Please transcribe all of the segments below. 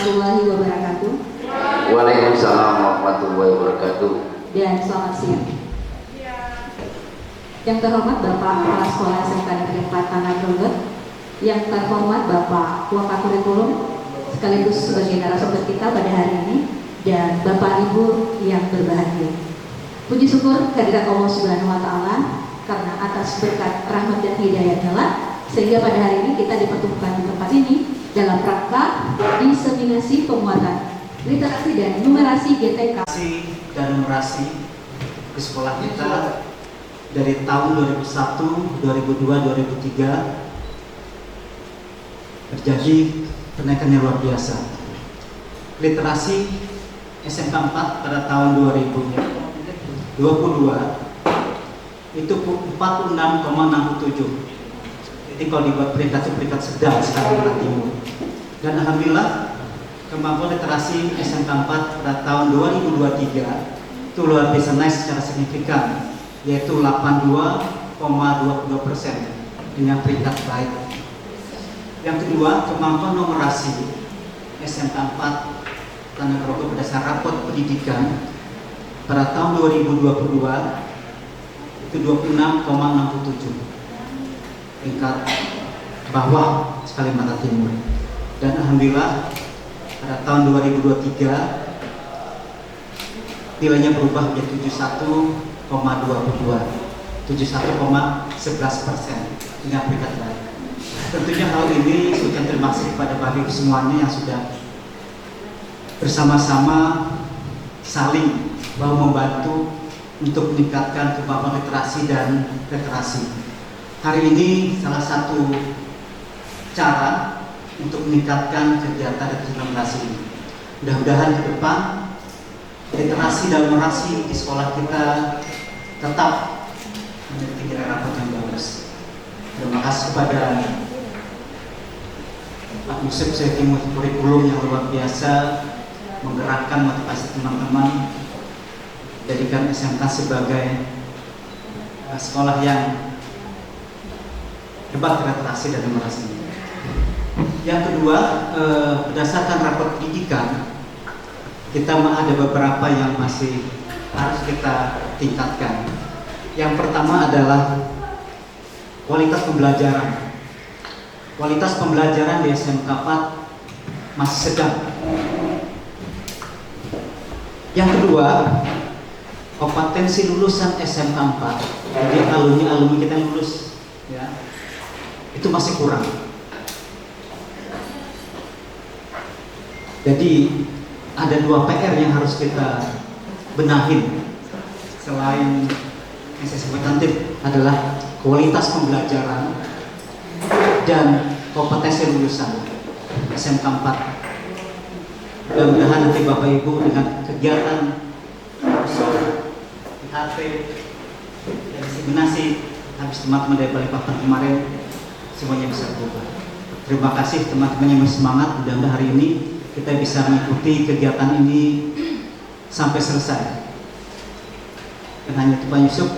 warahmatullahi wabarakatuh. Waalaikumsalam warahmatullahi wabarakatuh. Dan selamat siang. Yang terhormat Bapak Kepala Sekolah SMK Negeri 4 Tanah Greget, yang terhormat Bapak Wakakurikulum sekaligus sebagai narasumber kita pada hari ini, dan Bapak Ibu yang berbahagia. Puji syukur kehadirat Allah Subhanahu wa Ta'ala karena atas berkat rahmat dan hidayahnya lah, sehingga pada hari ini kita dipertemukan di tempat ini dalam rangka diseminasi penguatan literasi dan numerasi GTK dan numerasi di sekolah kita dari tahun 2001, 2002, 2003 terjadi kenaikan yang luar biasa. Literasi SMK 4 pada tahun 2022 itu 46,67. Jadi kalau dibuat peringkat sedang sekali Timur. Dan alhamdulillah kemampuan literasi SMK 4 pada tahun 2023 itu luar biasa naik secara signifikan, yaitu 82,22% dengan peringkat baik. Yang kedua, kemampuan numerasi SMK 4 Tanah Greget berdasar rapot pendidikan pada tahun 2022 itu 26,67, tingkat bawah sekali Kalimantan Timur. Dan alhamdulillah pada tahun 2023 nilainya berubah menjadi 71,22, 71,11% dengan peringkat baik. Tentunya hal ini saya terima kasih kepada Bapak Ibu semuanya yang sudah bersama-sama saling bahu membantu untuk meningkatkan kemampuan literasi dan literasi. Hari ini salah satu cara untuk meningkatkan kegiatan literasi ini. Mudah-mudahan ke depan literasi dan numerasi di sekolah kita tetap menjadi nilai rapor yang bagus. Terima kasih kepada Pak Yusuf Setimur kurikulum yang luar biasa menggerakkan motivasi teman-teman, jadikan SMK sebagai sekolah yang hebat literasi dan numerasi. Yang kedua, berdasarkan rapor pendidikan, kita ada beberapa yang masih harus kita tingkatkan. Yang pertama adalah kualitas pembelajaran. Kualitas pembelajaran di SMK 4 masih sedang. Yang kedua, kompetensi lulusan SMK 4, jadi alumni kita yang lulus, ya, itu masih kurang. Jadi ada dua PR yang harus kita benahin. Selain yang saya sebutkan tadi adalah kualitas pembelajaran dan kompetensi lulusan SMK 4. Mudah-mudahan nanti Bapak Ibu dengan kegiatan IHT dan diseminasi habis teman-teman dari Balikpapan kemarin semuanya bisa berubah. Terima kasih teman-teman yang masih semangat. Mudah-mudahan hari ini kita bisa mengikuti kegiatan ini sampai selesai. Dan hanya itu Pak Yusuf.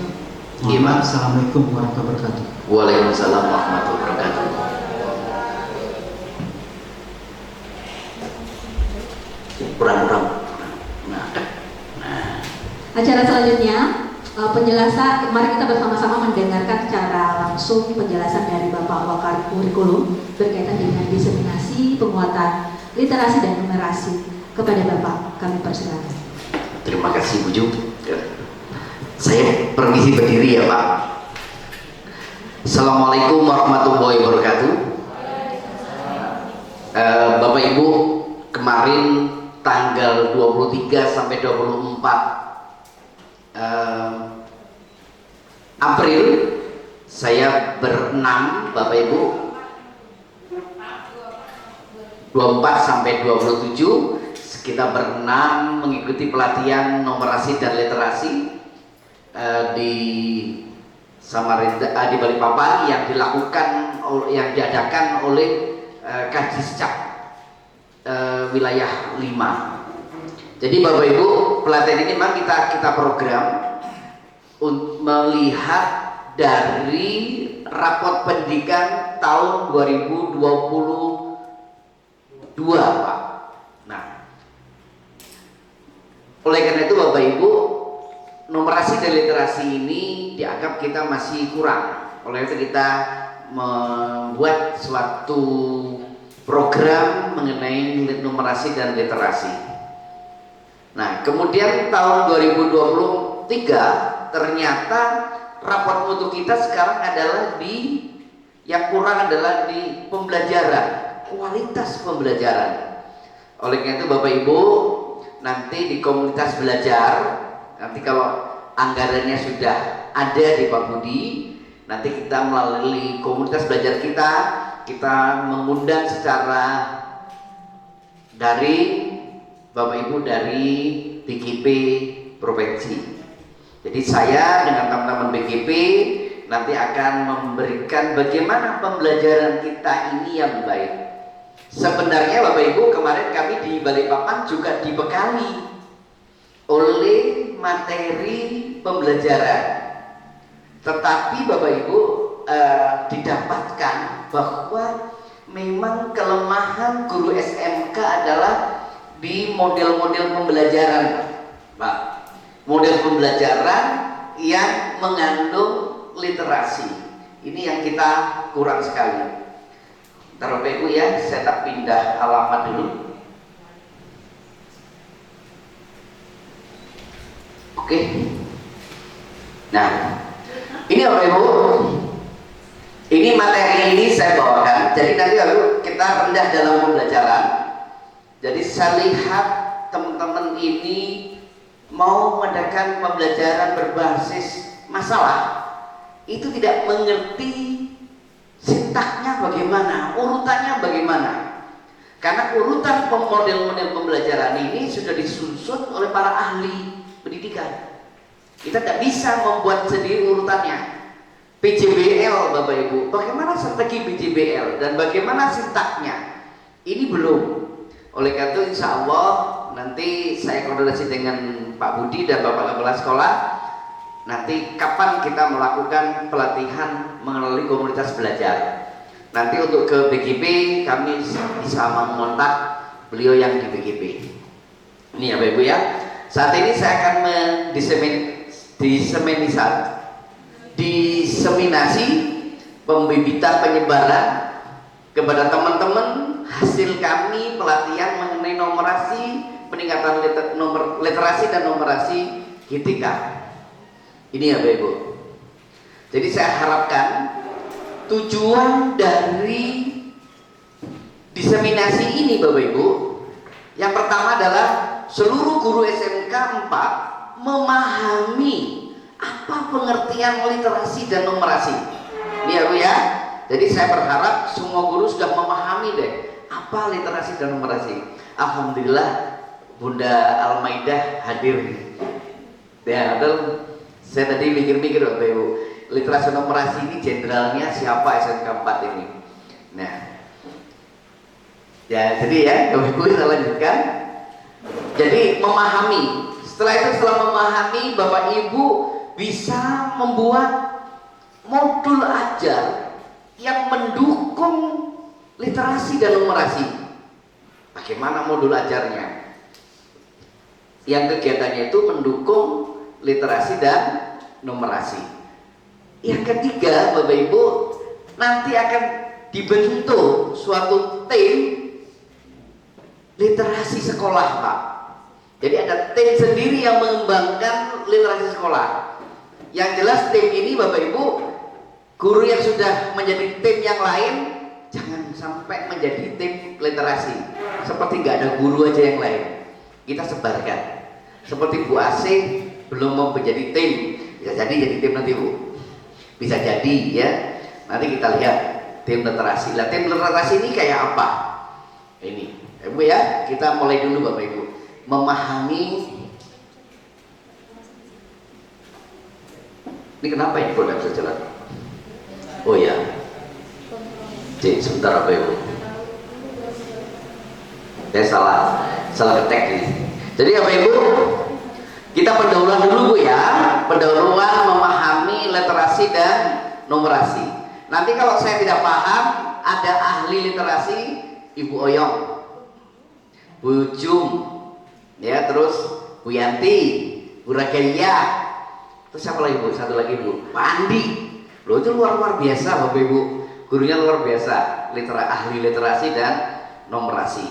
Assalamualaikum warahmatullahi wabarakatuh. Waalaikumsalam warahmatullahi wabarakatuh. Kurang. Acara selanjutnya penjelasan. Mari kita bersama-sama mendengarkan secara langsung penjelasan dari Bapak Wakakurikulum berkaitan dengan diseminasi penguatan literasi dan numerasi. Kepada Bapak kami persilakan. Terima kasih Bu Ju. Saya permisi berdiri ya Pak. Assalamualaikum warahmatullahi wabarakatuh. Bapak Ibu, kemarin tanggal 23 sampai 24 April saya berenam Bapak Ibu, 24 sampai 27 kita berenam mengikuti pelatihan numerasi dan literasi di Samarinda, di Balikpapan yang diadakan oleh Kadiscap wilayah 5. Jadi Bapak Ibu, pelatihan ini memang kita program untuk melihat dari rapot pendidikan tahun 2022 Pak. Nah, oleh karena itu Bapak Ibu, numerasi dan literasi ini dianggap kita masih kurang. Oleh itu kita membuat suatu program mengenai numerasi dan literasi. Nah, kemudian tahun 2023 ternyata raport mutu kita sekarang adalah yang kurang adalah di pembelajaran, kualitas pembelajaran. Oleh karena itu Bapak Ibu, nanti di komunitas belajar, nanti kalau anggarannya sudah ada di Pak Budi, nanti kita melalui komunitas belajar kita mengundang secara daring Bapak Ibu dari BGP Provinsi. Jadi saya dengan teman-teman BGP nanti akan memberikan bagaimana pembelajaran kita ini yang baik. Sebenarnya Bapak Ibu, kemarin kami di Balikpapan juga dibekali oleh materi pembelajaran, tetapi Bapak Ibu didapatkan bahwa memang kelemahan guru SMK adalah di model-model pembelajaran, Pak. Model pembelajaran yang mengandung literasi. Ini yang kita kurang sekali. Ntar Bapak Ibu ya, saya tak pindah halaman dulu. Oke. Nah, ini Bapak Ibu, ini materi ini saya bawakan. Jadi nanti lalu kita rendah dalam pembelajaran. Jadi saya lihat teman-teman ini mau mengadakan pembelajaran berbasis masalah, itu tidak mengerti sintaknya bagaimana, urutannya bagaimana. Karena urutan model-model pembelajaran ini sudah disusun oleh para ahli pendidikan. Kita tidak bisa membuat sendiri urutannya. PJBL Bapak Ibu, bagaimana strategi PJBL dan bagaimana sintaknya? Ini belum. Oleh karena itu insya Allah nanti saya koordinasi dengan Pak Budi dan Bapak Kepala Sekolah. Nanti kapan kita melakukan pelatihan melalui komunitas belajar. Nanti untuk ke BGP kami bisa mengontak beliau yang di BGP. Ini ya Bapak Ibu ya. Saat ini saya akan diseminasi pembibitan penyebaran kepada teman-teman hasil kami pelatihan mengenai numerasi, peningkatan literasi dan numerasi GTK. Ini ya Bapak Ibu. Jadi saya harapkan tujuan dari diseminasi ini Bapak Ibu, yang pertama adalah seluruh guru SMK 4 memahami apa pengertian literasi dan numerasi. Ini ya Bu ya. Jadi saya berharap semua guru sudah memahami deh apa literasi dan numerasi. Alhamdulillah Bunda Almaidah hadir. Ya, saya tadi mikir-mikir Bapak Ibu, literasi numerasi ini jenderalnya siapa SMK 4 ini. Nah, ya jadi ya Bapak Ibu saya lanjutkan. Jadi memahami. Setelah itu setelah memahami Bapak Ibu bisa membuat modul ajar yang mendukung literasi dan numerasi. Bagaimana modul ajarnya? Yang kegiatannya itu mendukung literasi dan numerasi. Yang ketiga Bapak Ibu, nanti akan dibentuk suatu tim literasi sekolah Pak. Jadi ada tim sendiri yang mengembangkan literasi sekolah. Yang jelas tim ini Bapak Ibu, guru yang sudah menjadi tim yang lain jangan sampai menjadi tim literasi. Seperti nggak ada guru aja yang lain. Kita sebarkan. Seperti Bu Asih belum mau menjadi tim, bisa jadi tim nanti Bu. Bisa jadi ya. Nanti kita lihat tim literasi. Lah tim literasi ini kayak apa? Ini, Bu ya, kita mulai dulu Bapak Ibu. Memahami. Ini kenapa ini produk bisa jalan? Oh ya, cek sebentar Bapak Ibu. Saya salah ketek ini. Jadi Bapak Ibu, kita pendahuluan dulu Bu ya. Pendahuluan memahami literasi dan numerasi. Nanti kalau saya tidak paham, ada ahli literasi Ibu Oyong. Bu Jum, ya, terus Bu Yanti, Bu Ragaya, terus siapa lagi Bu? Satu lagi Bu, Pak Andi. Loh, itu luar biasa Bapak Ibu, gurunya luar biasa, ahli literasi dan numerasi.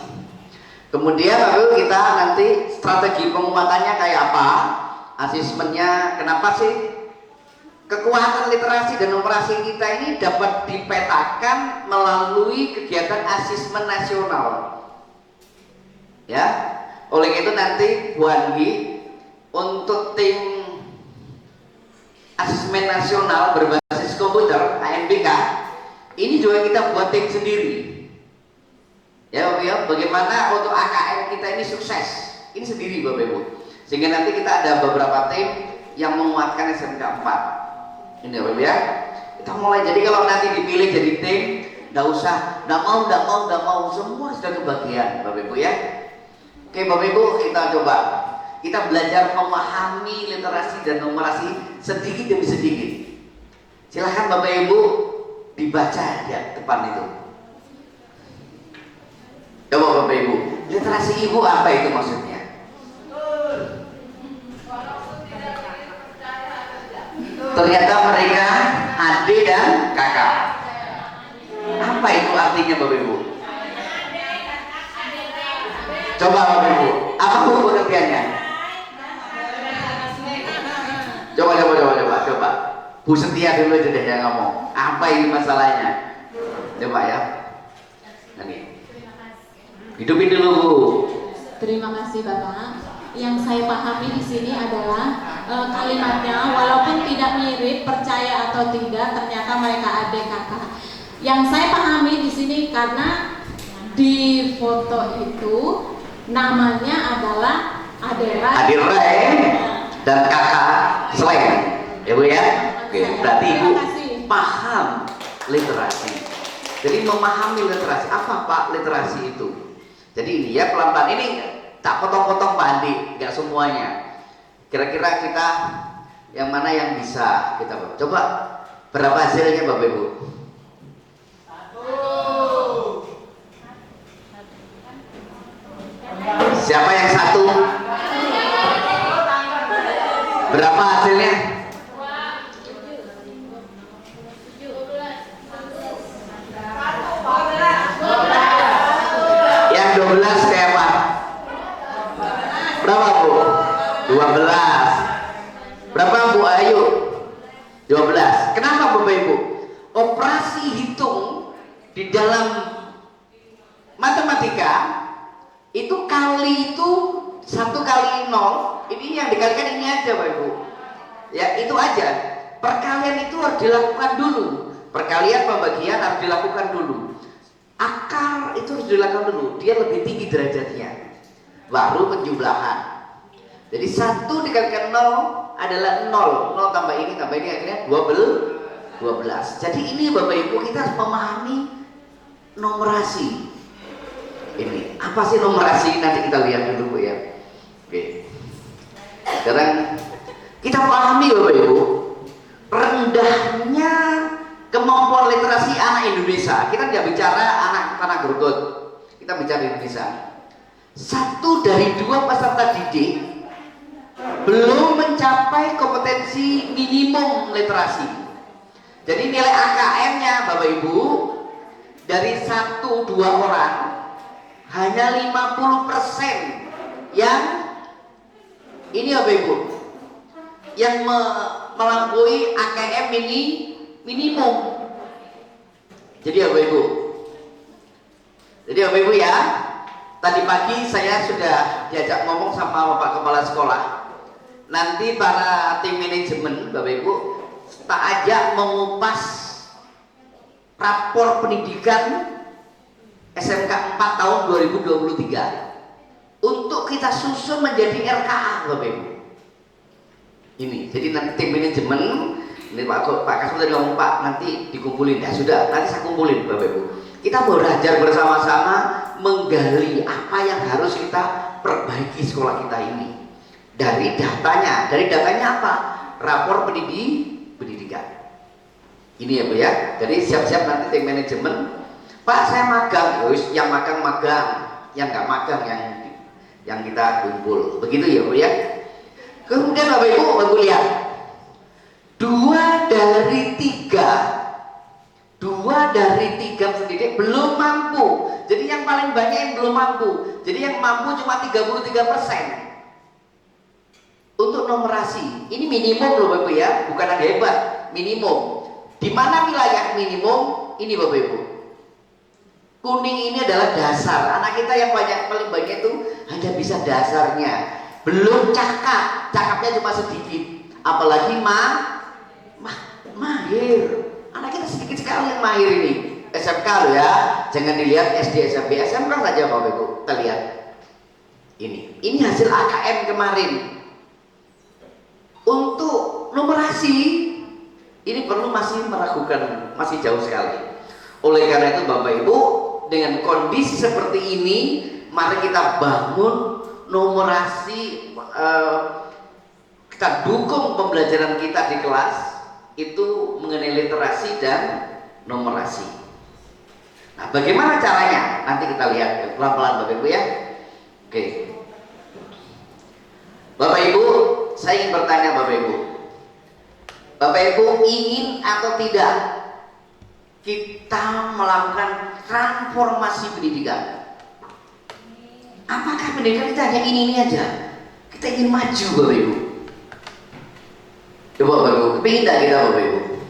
Kemudian lalu kita nanti strategi penguatannya kayak apa, asesmennya, kenapa sih kekuatan literasi dan numerasi kita ini dapat dipetakan melalui kegiatan asesmen nasional, ya. Oleh itu nanti Bu Andi untuk tim asesmen nasional berbasis komputer ANBK ini juga kita buat tim sendiri, ya Bapak Ibu. Bagaimana untuk AKM kita ini sukses ini sendiri Bapak Ibu, sehingga nanti kita ada beberapa tim yang menguatkan SMK 4 ini Bapak Ibu ya. Kita mulai, jadi kalau nanti dipilih jadi tim, nggak mau, semua sudah kebagian Bapak Ibu ya. Oke Bapak Ibu, kita coba kita belajar memahami literasi dan numerasi sedikit demi sedikit. Silahkan Bapak Ibu dibaca ya depan itu. Coba Bapak Ibu, literasi Ibu apa itu maksudnya? Ternyata mereka adik dan kakak. Apa itu artinya Bapak Ibu? Coba Bapak Ibu, apa pengertiannya? Coba. Bu Setia dulu aja deh yang ngomong. Apa ini masalahnya? Coba ya. Nanti. Hidupin dulu Bu. Terima kasih Bapak. Yang saya pahami di sini adalah kalimatnya, walaupun tidak mirip, percaya atau tidak, ternyata mereka adik kakak. Yang saya pahami di sini karena di foto itu namanya adalah Adera dan kakak Sleng, ya Bu ya. Oke, berarti Ibu paham literasi. Jadi memahami literasi, apa Pak literasi itu? Jadi ini ya pelan-pelan, ini tak potong-potong Pak Andi, nggak semuanya. Kira-kira kita yang mana yang bisa kita coba, berapa hasilnya Bapak Ibu? Siapa yang satu? Berapa hasilnya? Yang 12 siapa? Berapa Bu? 12. Berapa Bu Ayu? 12. Kenapa Bapak Ibu? Operasi hitung di dalam matematika itu kali itu 1 kali 0, ini yang dikalikan ini aja Bapak Ibu ya, itu aja. Perkalian itu harus dilakukan dulu, perkalian pembagian harus dilakukan dulu, akar itu harus dilakukan dulu, dia lebih tinggi derajatnya, baru penjumlahan. Jadi 1 dikalikan 0 adalah 0 tambah ini akhirnya 12. Jadi ini Bapak Ibu, kita harus memahami numerasi. Ini apa sih numerasi? Nanti kita lihat dulu Bu ya. Oke. Sekarang kita pahami Bapak Ibu, rendahnya kemampuan literasi anak Indonesia. Kita tidak bicara anak tanah Grogot, kita bicara Indonesia. 1 dari 2 peserta didik belum mencapai kompetensi minimum literasi. Jadi nilai AKM-nya Bapak Ibu dari 1-2 orang hanya 50% yang ini Bapak Ibu yang melampaui AKM minimum. Jadi Bapak Ibu ya, tadi pagi saya sudah diajak ngomong sama Bapak Kepala Sekolah. Nanti para tim manajemen Bapak Ibu tak ajak mengupas rapor pendidikan SMK 4 tahun 2023 untuk kita susun menjadi RKA Bapak Ibu. Ini, jadi nanti tim manajemen, ini Pak Kasmu tadi ngomong Pak, nanti dikumpulin, ya sudah, nanti saya kumpulin Bapak Ibu. Kita belajar bersama-sama menggali apa yang harus kita perbaiki sekolah kita ini. Dari datanya apa? Rapor pendidikan. Ini ya Bu ya. Jadi siap-siap nanti tim manajemen. Pak saya magang, yang magang, yang nggak magang, yang yang kita kumpul. Begitu ya Bu ya. Kemudian Bapak Ibu lihat, 2 dari 3 pendidik belum mampu. Jadi yang paling banyak yang belum mampu. Jadi yang mampu cuma 33% untuk numerasi. Ini minimum loh Bapak Ibu ya, bukan yang hebat, minimum. Di mana wilayah minimum? Ini Bapak Ibu. Kuning ini adalah dasar. Anak kita yang paling banyak itu hanya bisa dasarnya, belum cakap. Cakapnya cuma sedikit. Apalagi mahir. Anak kita sedikit sekali yang mahir ini. SMK loh ya, jangan dilihat SD, SMP, SMK saja Bapak Ibu. Kita lihat ini hasil AKM kemarin. Untuk numerasi ini perlu masih meragukan, masih jauh sekali. Oleh karena itu Bapak Ibu, dengan kondisi seperti ini, mari kita bangun numerasi, kita dukung pembelajaran kita di kelas itu mengenai literasi dan numerasi. Nah, bagaimana caranya? Nanti kita lihat pelan-pelan Bapak Ibu ya. Oke. Bapak Ibu, saya ingin bertanya Bapak Ibu. Bapak Ibu ingin atau tidak kita melakukan transformasi pendidikan? Apakah pendidikan kita hanya ini aja? Kita ingin maju Bapak Ibu. Coba Bapak Ibu, kepingin tidak kita Bapak Ibu?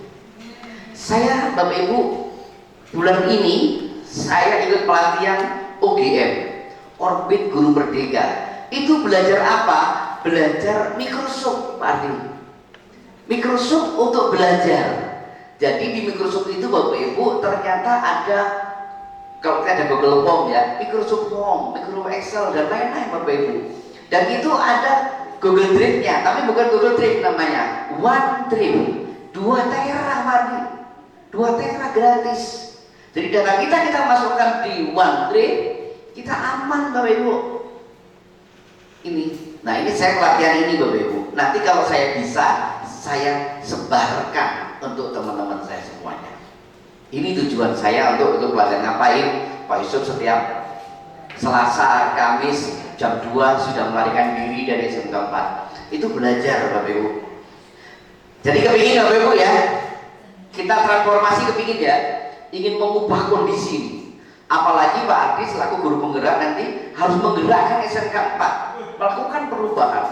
Saya Bapak Ibu, bulan ini saya ikut pelatihan OGM, Orbit Guru Merdeka. Itu belajar apa? Belajar Microsoft Pak Ardi. Microsoft untuk belajar. Jadi di Microsoft itu Bapak Ibu ternyata ada, kalau kita ada Google Form ya, Microsoft Form, Microsoft Excel dan lain-lain Bapak Ibu. Dan itu ada Google Drive-nya, tapi bukan Google Drive namanya, OneDrive, 2 tera Pak Ardi, 2 tera gratis. Jadi data kita masukkan di OneDrive, kita aman Bapak Ibu. Ini, nah ini saya pelatihan ini Bapak Ibu. Nanti kalau saya bisa, saya sebarkan untuk teman-teman saya semuanya. Ini tujuan saya untuk pelatihan. Ngapain? Pak Yusuf setiap Selasa, Kamis jam 2 sudah melarikan diri dari SMK 4. Itu belajar Bapak Ibu. Jadi kepingin Bapak Ibu ya, kita transformasi kepingin ya, ingin mengubah kondisi ini. Apalagi Pak Ardi selaku guru penggerak nanti harus menggerakkan SMK 4 melakukan perubahan.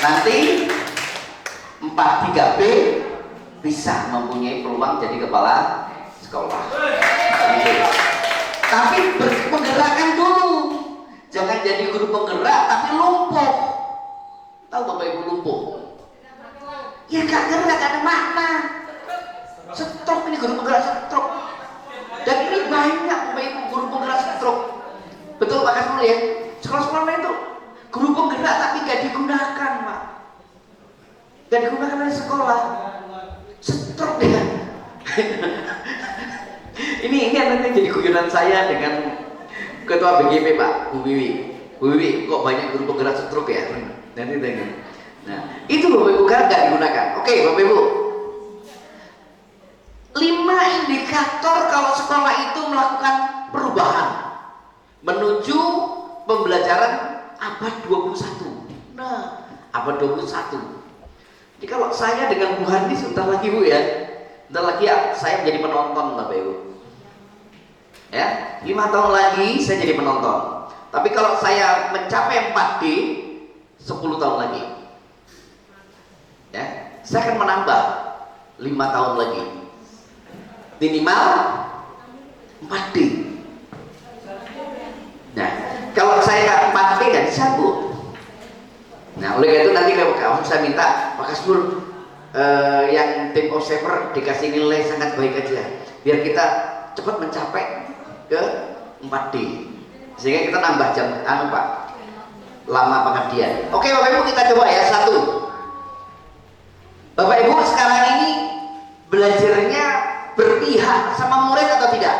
Nanti 43B bisa mempunyai peluang jadi kepala sekolah. Gitu. Tapi menggerakkan dulu, jangan jadi guru penggerak tapi lumpuh. Tahu Bapak Ibu lumpuh? Ya gak gerak, gak ada makna. Stroke, ini guru penggerak stroke. Dan ini banyak Bapak Ibu guru penggerak stroke. Betul Pak Kasmul ya? Sekolah-sekolah lain tuh guru penggerak tapi gak digunakan Pak. Gak digunakan oleh sekolah. Stroke ya. ini nanti jadi guyonan saya dengan Ketua BGP Pak, Bu Wiwi. Bu Wiwi, kok banyak guru penggerak stroke ya? Nanti tanya. Nah, itu Bapak Ibu kan gak digunakan. Oke Bapak Ibu. 5 indikator kalau sekolah itu melakukan perubahan menuju pembelajaran abad 21. Nah, abad 21. Jadi kalau saya dengan Bu Hani sebentar lagi Bu ya, sebentar lagi ya, saya menjadi penonton Bapak Ibu. Ya, 5 tahun lagi saya jadi penonton. Tapi kalau saya mencapai 4D, 10 tahun lagi. Ya, saya akan menambah 5 tahun lagi. Minimal 4D. Nah, kalau saya 4D kan sanggup. Nah, oleh karena itu nanti kalau saya minta Pak Kasmul yang tim observer dikasih nilai sangat baik aja, biar kita cepat mencapai ke 4D. Sehingga kita nambah jam Pak, lama pengabdian. Oke Bapak Ibu, kita coba ya. 1. Bapak Ibu sekarang ini belajarnya berpihak sama murid atau tidak?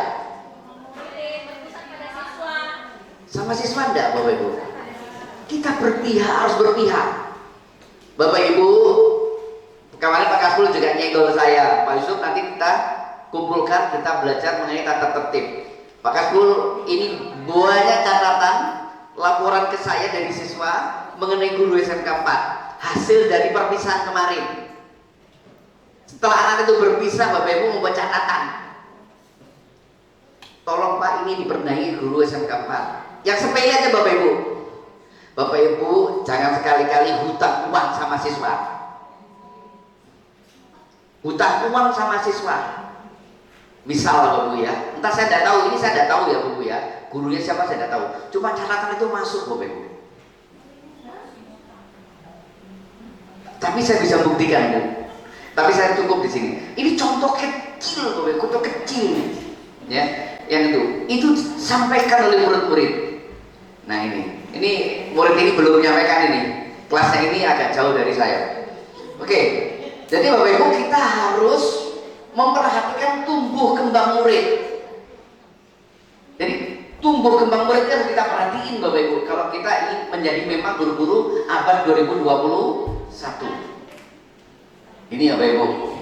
Sama siswa enggak Bapak Ibu? Kita berpihak, harus berpihak. Bapak Ibu, kemarin Pak Kasmul juga nyenggol saya, Pak Yusuf nanti kita kumpulkan, kita belajar mengenai tata tertib. Pak Kasmul ini banyak catatan saya dari siswa mengenai guru SMK 4, hasil dari perpisahan kemarin. Setelah anak itu berpisah, Bapak Ibu membuat catatan. Tolong Pak, ini diperbaiki guru SMK 4. Yang sepele aja Bapak Ibu. Bapak Ibu jangan sekali-kali hutang uang sama siswa. Hutang uang sama siswa. Misal Bapak Ibu ya, entah saya tidak tahu, ini saya tidak tahu ya Bapak Ibu ya, gurunya siapa saya tidak tahu. Cuma catatan itu masuk Bapak Ibu. Tapi saya bisa buktikan Bu. Tapi saya cukup di sini. Ini contoh kecil Bapak Ibu, contoh kecil ya. Yang itu sampaikan oleh murid-murid. Nah ini murid ini belum menyampaikan ini. Kelasnya ini agak jauh dari saya. Oke, jadi Bapak Ibu kita harus memperhatikan tumbuh kembang murid. Jadi tumbuh kembang murid harus kita perhatiin Bapak Ibu. Kalau kita ingin menjadi memang guru-guru abad 2021. Ini ya Bapak Ibu.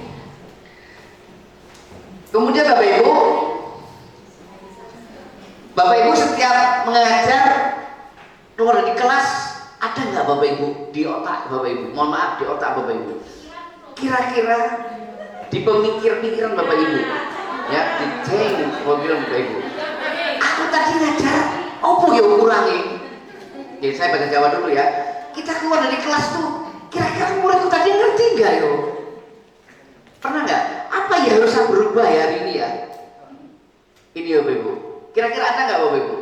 Kemudian Bapak Ibu setiap mengajar keluar dari kelas, ada nggak Bapak Ibu di otak Bapak Ibu? Mohon maaf, di otak Bapak Ibu. Kira-kira di pemikir-pikiran Bapak Ibu, ya, di pemikiran Bapak Ibu. Aku tadi ngajar, apa ya kurangi? Oke, saya bahasa Jawa dulu ya. Kita keluar dari kelas tuh, kira-kira muridku tadi ngerti nggak yo? Pernah nggak? Apa ya harus saya berubah ya hari ini ya? Ini ya Bapak Ibu. Kira-kira ada nggak Bapak Ibu?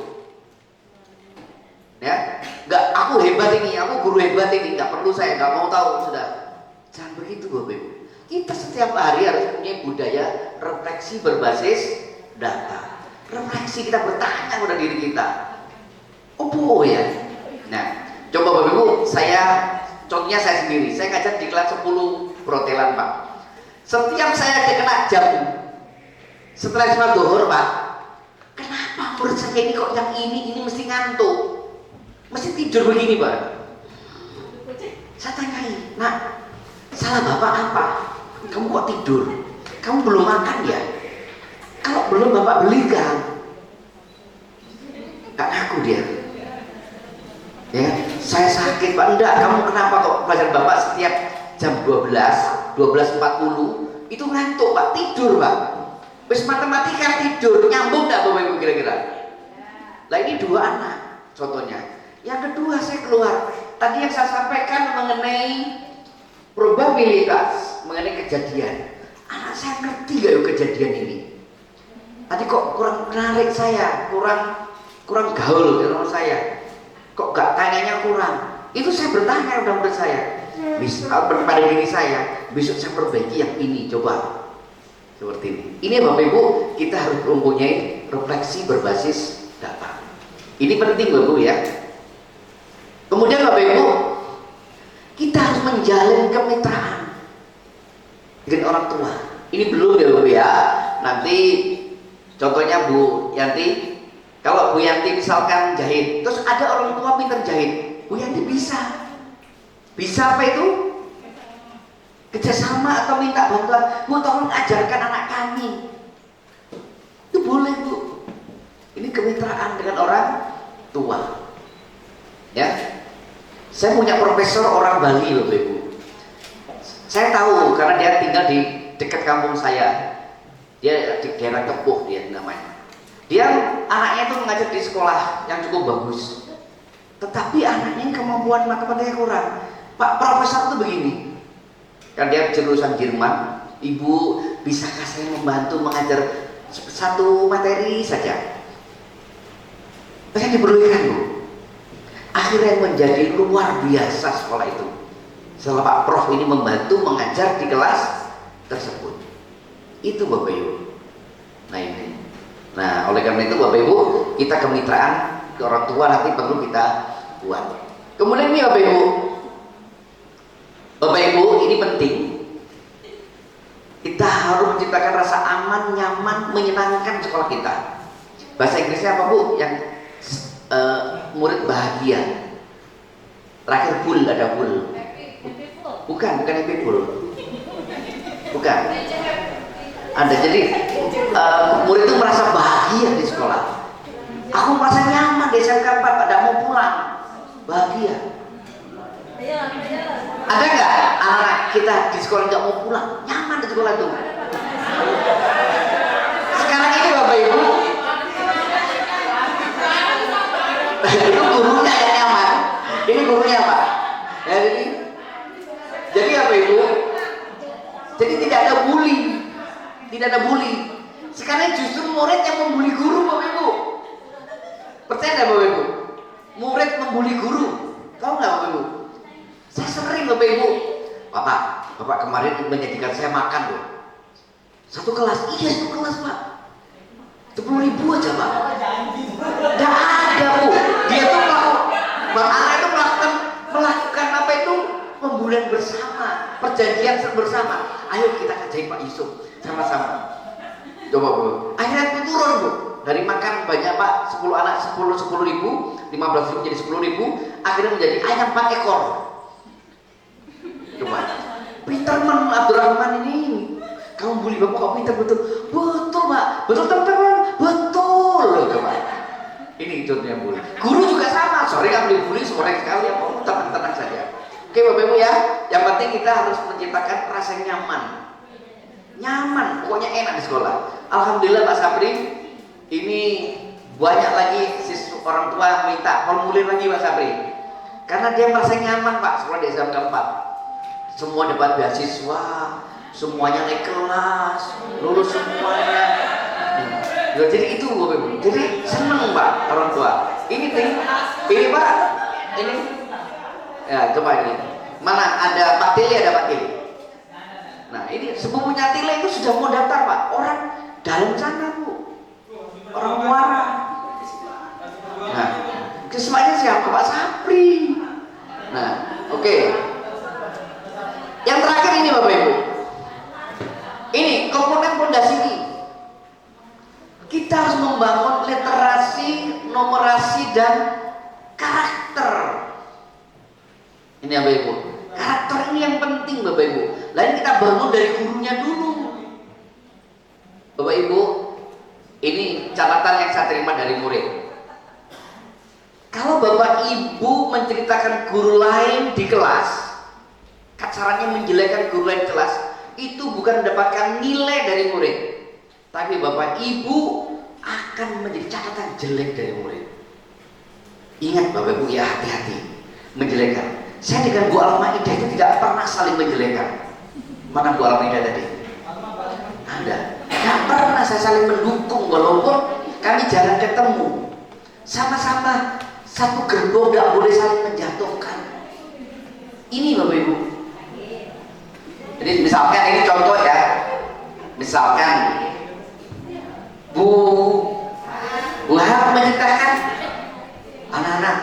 Ya, nggak. Aku hebat ini, aku guru hebat ini. Nggak perlu saya, nggak mau tahu sudah. Jangan begitu Bapak Ibu. Kita setiap hari harus punya budaya refleksi berbasis data. Refleksi, kita bertanya pada diri kita. Oh ya. Nah, coba Bapak Ibu, contohnya saya sendiri. Saya ngajar di kelas 10 Brotelan Pak. Setiap saya kena jam setelah sholat zuhur Pak, kenapa murid saya ini kok yang ini mesti ngantuk, mesti tidur begini Pak? Saya tanyai, nak, salah Bapak apa? Kamu kok tidur? Kamu belum makan ya? Kalau belum Bapak belikan. Gak ngaku dia. Ya, saya sakit Pak. Enggak, kamu kenapa kok pelajaran Bapak setiap jam 12:40 itu ngantuk Pak, tidur Pak. Wis matematika tidur, nyambung enggak Bapak Ibu kira-kira? Lah ini 2 anak contohnya. Yang kedua saya keluar. Tadi yang saya sampaikan mengenai probabilitas, mengenai kejadian. Anak saya ngerti gak yuk kejadian ini? Tadi kok kurang menarik saya, kurang gaul dengan saya. Kok gak tanyanya kurang? Itu saya bertanya udah murid saya. Pada diri saya, besok saya perbaiki yang ini, coba. Seperti ini. Ini Bapak Ibu, kita harus mempunyai refleksi berbasis data. Ini penting Bapak Ibu ya. Kemudian Bapak Ibu, kita harus menjalin kemitraan dengan orang tua. Ini belum ya Bu ya. Nanti contohnya Bu Yanti, kalau Bu Yanti misalkan jahit, terus ada orang tua pintar jahit, Bu Yanti bisa apa itu? Kerjasama atau minta bantuan, Bu tolong ajarkan anak kami. Itu boleh Bu. Ini kemitraan dengan orang tua. Ya, saya punya profesor orang Bali Bapak Ibu. Saya tahu karena dia tinggal di dekat kampung saya. Dia di daerah Kepuh dia namanya. Dia anaknya itu mengajar di sekolah yang cukup bagus. Tetapi anaknya kemampuan matematika kurang. Pak profesor itu begini. Kan dia jurusan Jerman. Ibu, bisakah saya membantu mengajar satu materi saja? Saya diperlukan Bu. Akhirnya menjadi luar biasa sekolah itu. Setelah Pak Prof ini membantu mengajar di kelas tersebut. Itu Bapak Ibu. Nah ini. Nah oleh karena itu Bapak Ibu, kita kemitraan ke orang tua nanti perlu kita buat. Kemudian ini Bapak Ibu ini penting. Kita harus menciptakan rasa aman, nyaman, menyenangkan sekolah kita. Bahasa Inggrisnya apa Bu? Yang murid bahagia. Terakhir full, ada full. Bukan happy full. Bukan. Ada jadi murid itu merasa bahagia di sekolah. Aku merasa nyaman di SMK 4, tidak mau pulang. Bahagia. Ada nggak anak-anak kita di sekolah nggak mau pulang? Nyaman di sekolah itu. Sekarang ini Bapak Ibu, itu gurunya yang nyaman. Ini gurunya Pak. Jadi apa Ibu? Jadi tidak ada bully, tidak ada bully. Sekarang justru murid yang membuli guru Bapak Ibu. Percaya nggak Bapak Ibu? Murid membuli guru. Tahu nggak Bapak Ibu? Saya sering Bapak Ibu. Bapak kemarin menyajikan saya makan loh. Satu kelas, iya satu kelas Pak. 10.000 aja Pak. Nggak ada Bu. Dia tuh Bang Ara itu melakukan apa itu? Pembulian bersama, perjanjian bersama. Ayo kita kerjain Pak Yusuf sama-sama. Coba Bu. Akhirnya itu turun Bu. Dari makan banyak Pak, 10 anak 10.000, 15.000 jadi 10.000, akhirnya menjadi ayam 4 ekor. Coba. Peterman Abdurrahman ini, kamu bully Bapak kok pintar betul? Betul Pak, betul teman-teman, betul loh coba. Ini contohnya bully. Guru juga sama, sore kamu dibully, sore sekali ya, tenang saja. Oke Bapak Ibu ya, yang penting kita harus menciptakan rasa nyaman. Nyaman, pokoknya enak di sekolah. Alhamdulillah Pak Sapri, ini banyak lagi orang tua minta formulir lagi Pak Sapri. Karena dia merasa nyaman Pak, sekolah di SMA 4. Semua dapat beasiswa, semuanya naik kelas, lulus semuanya. Jadi itu Bapak Ibu. Jadi seneng Pak orang tua. Ini Pak, ini. Ya coba ini. Mana ada Pak Tili, ada Pak Tili. Nah ini sepupunya Tile itu sudah mau daftar Pak. Orang dalam sana Bu. Orang Muara. Nah, kesemuanya siapa? Pak Sapri. Nah, oke. Yang terakhir ini Bapak Ibu. Ini komponen pondasi ini. Kita harus membangun literasi, numerasi dan karakter. Ini Bapak Ibu. Karakter ini yang penting Bapak Ibu. Lain kita bangun dari gurunya dulu. Bapak Ibu, ini catatan yang saya terima dari murid. Kalau Bapak Ibu menceritakan guru lain di kelas, caranya menjelekkan guru lain di kelas, itu bukan mendapatkan nilai dari murid, tapi Bapak Ibu akan menjadi catatan jelek dari murid. Ingat Bapak Ibu ya, hati-hati menjelekkan. Saya dengan Bu Almaidah itu tidak pernah saling menjelekkan. Mana Bu Almaidah tadi? Ada. Tidak pernah saya saling mendukung, walaupun kami jarang ketemu. Sama-sama satu gerbong, tidak boleh saling menjatuhkan. Ini Bapak Ibu. Jadi misalkan ini contoh ya. Misalkan Bu Harap menceritakan anak-anak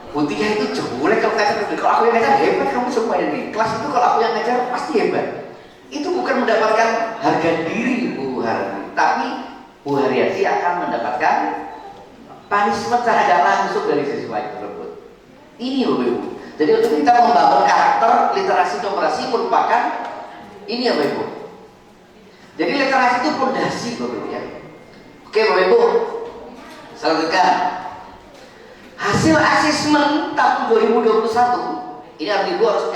Putih itu jelek kalau aku yang ngajar hebat kamu semua ini. Kelas itu kalau aku yang ngajar pasti hebat. Itu bukan mendapatkan harga diri Bu Harap, tapi Bu Haryati akan mendapatkan punishment secara langsung dari siswa tersebut. Ini Bapak Ibu. Jadi untuk kita membangun karakter, literasi, numerasi merupakan ini ya Bapak Ibu. Jadi literasi itu fondasi Bapak Ibu ya. Oke Bapak Ibu, selanjutnya hasil asesmen tahun 2021 ini Ibu harus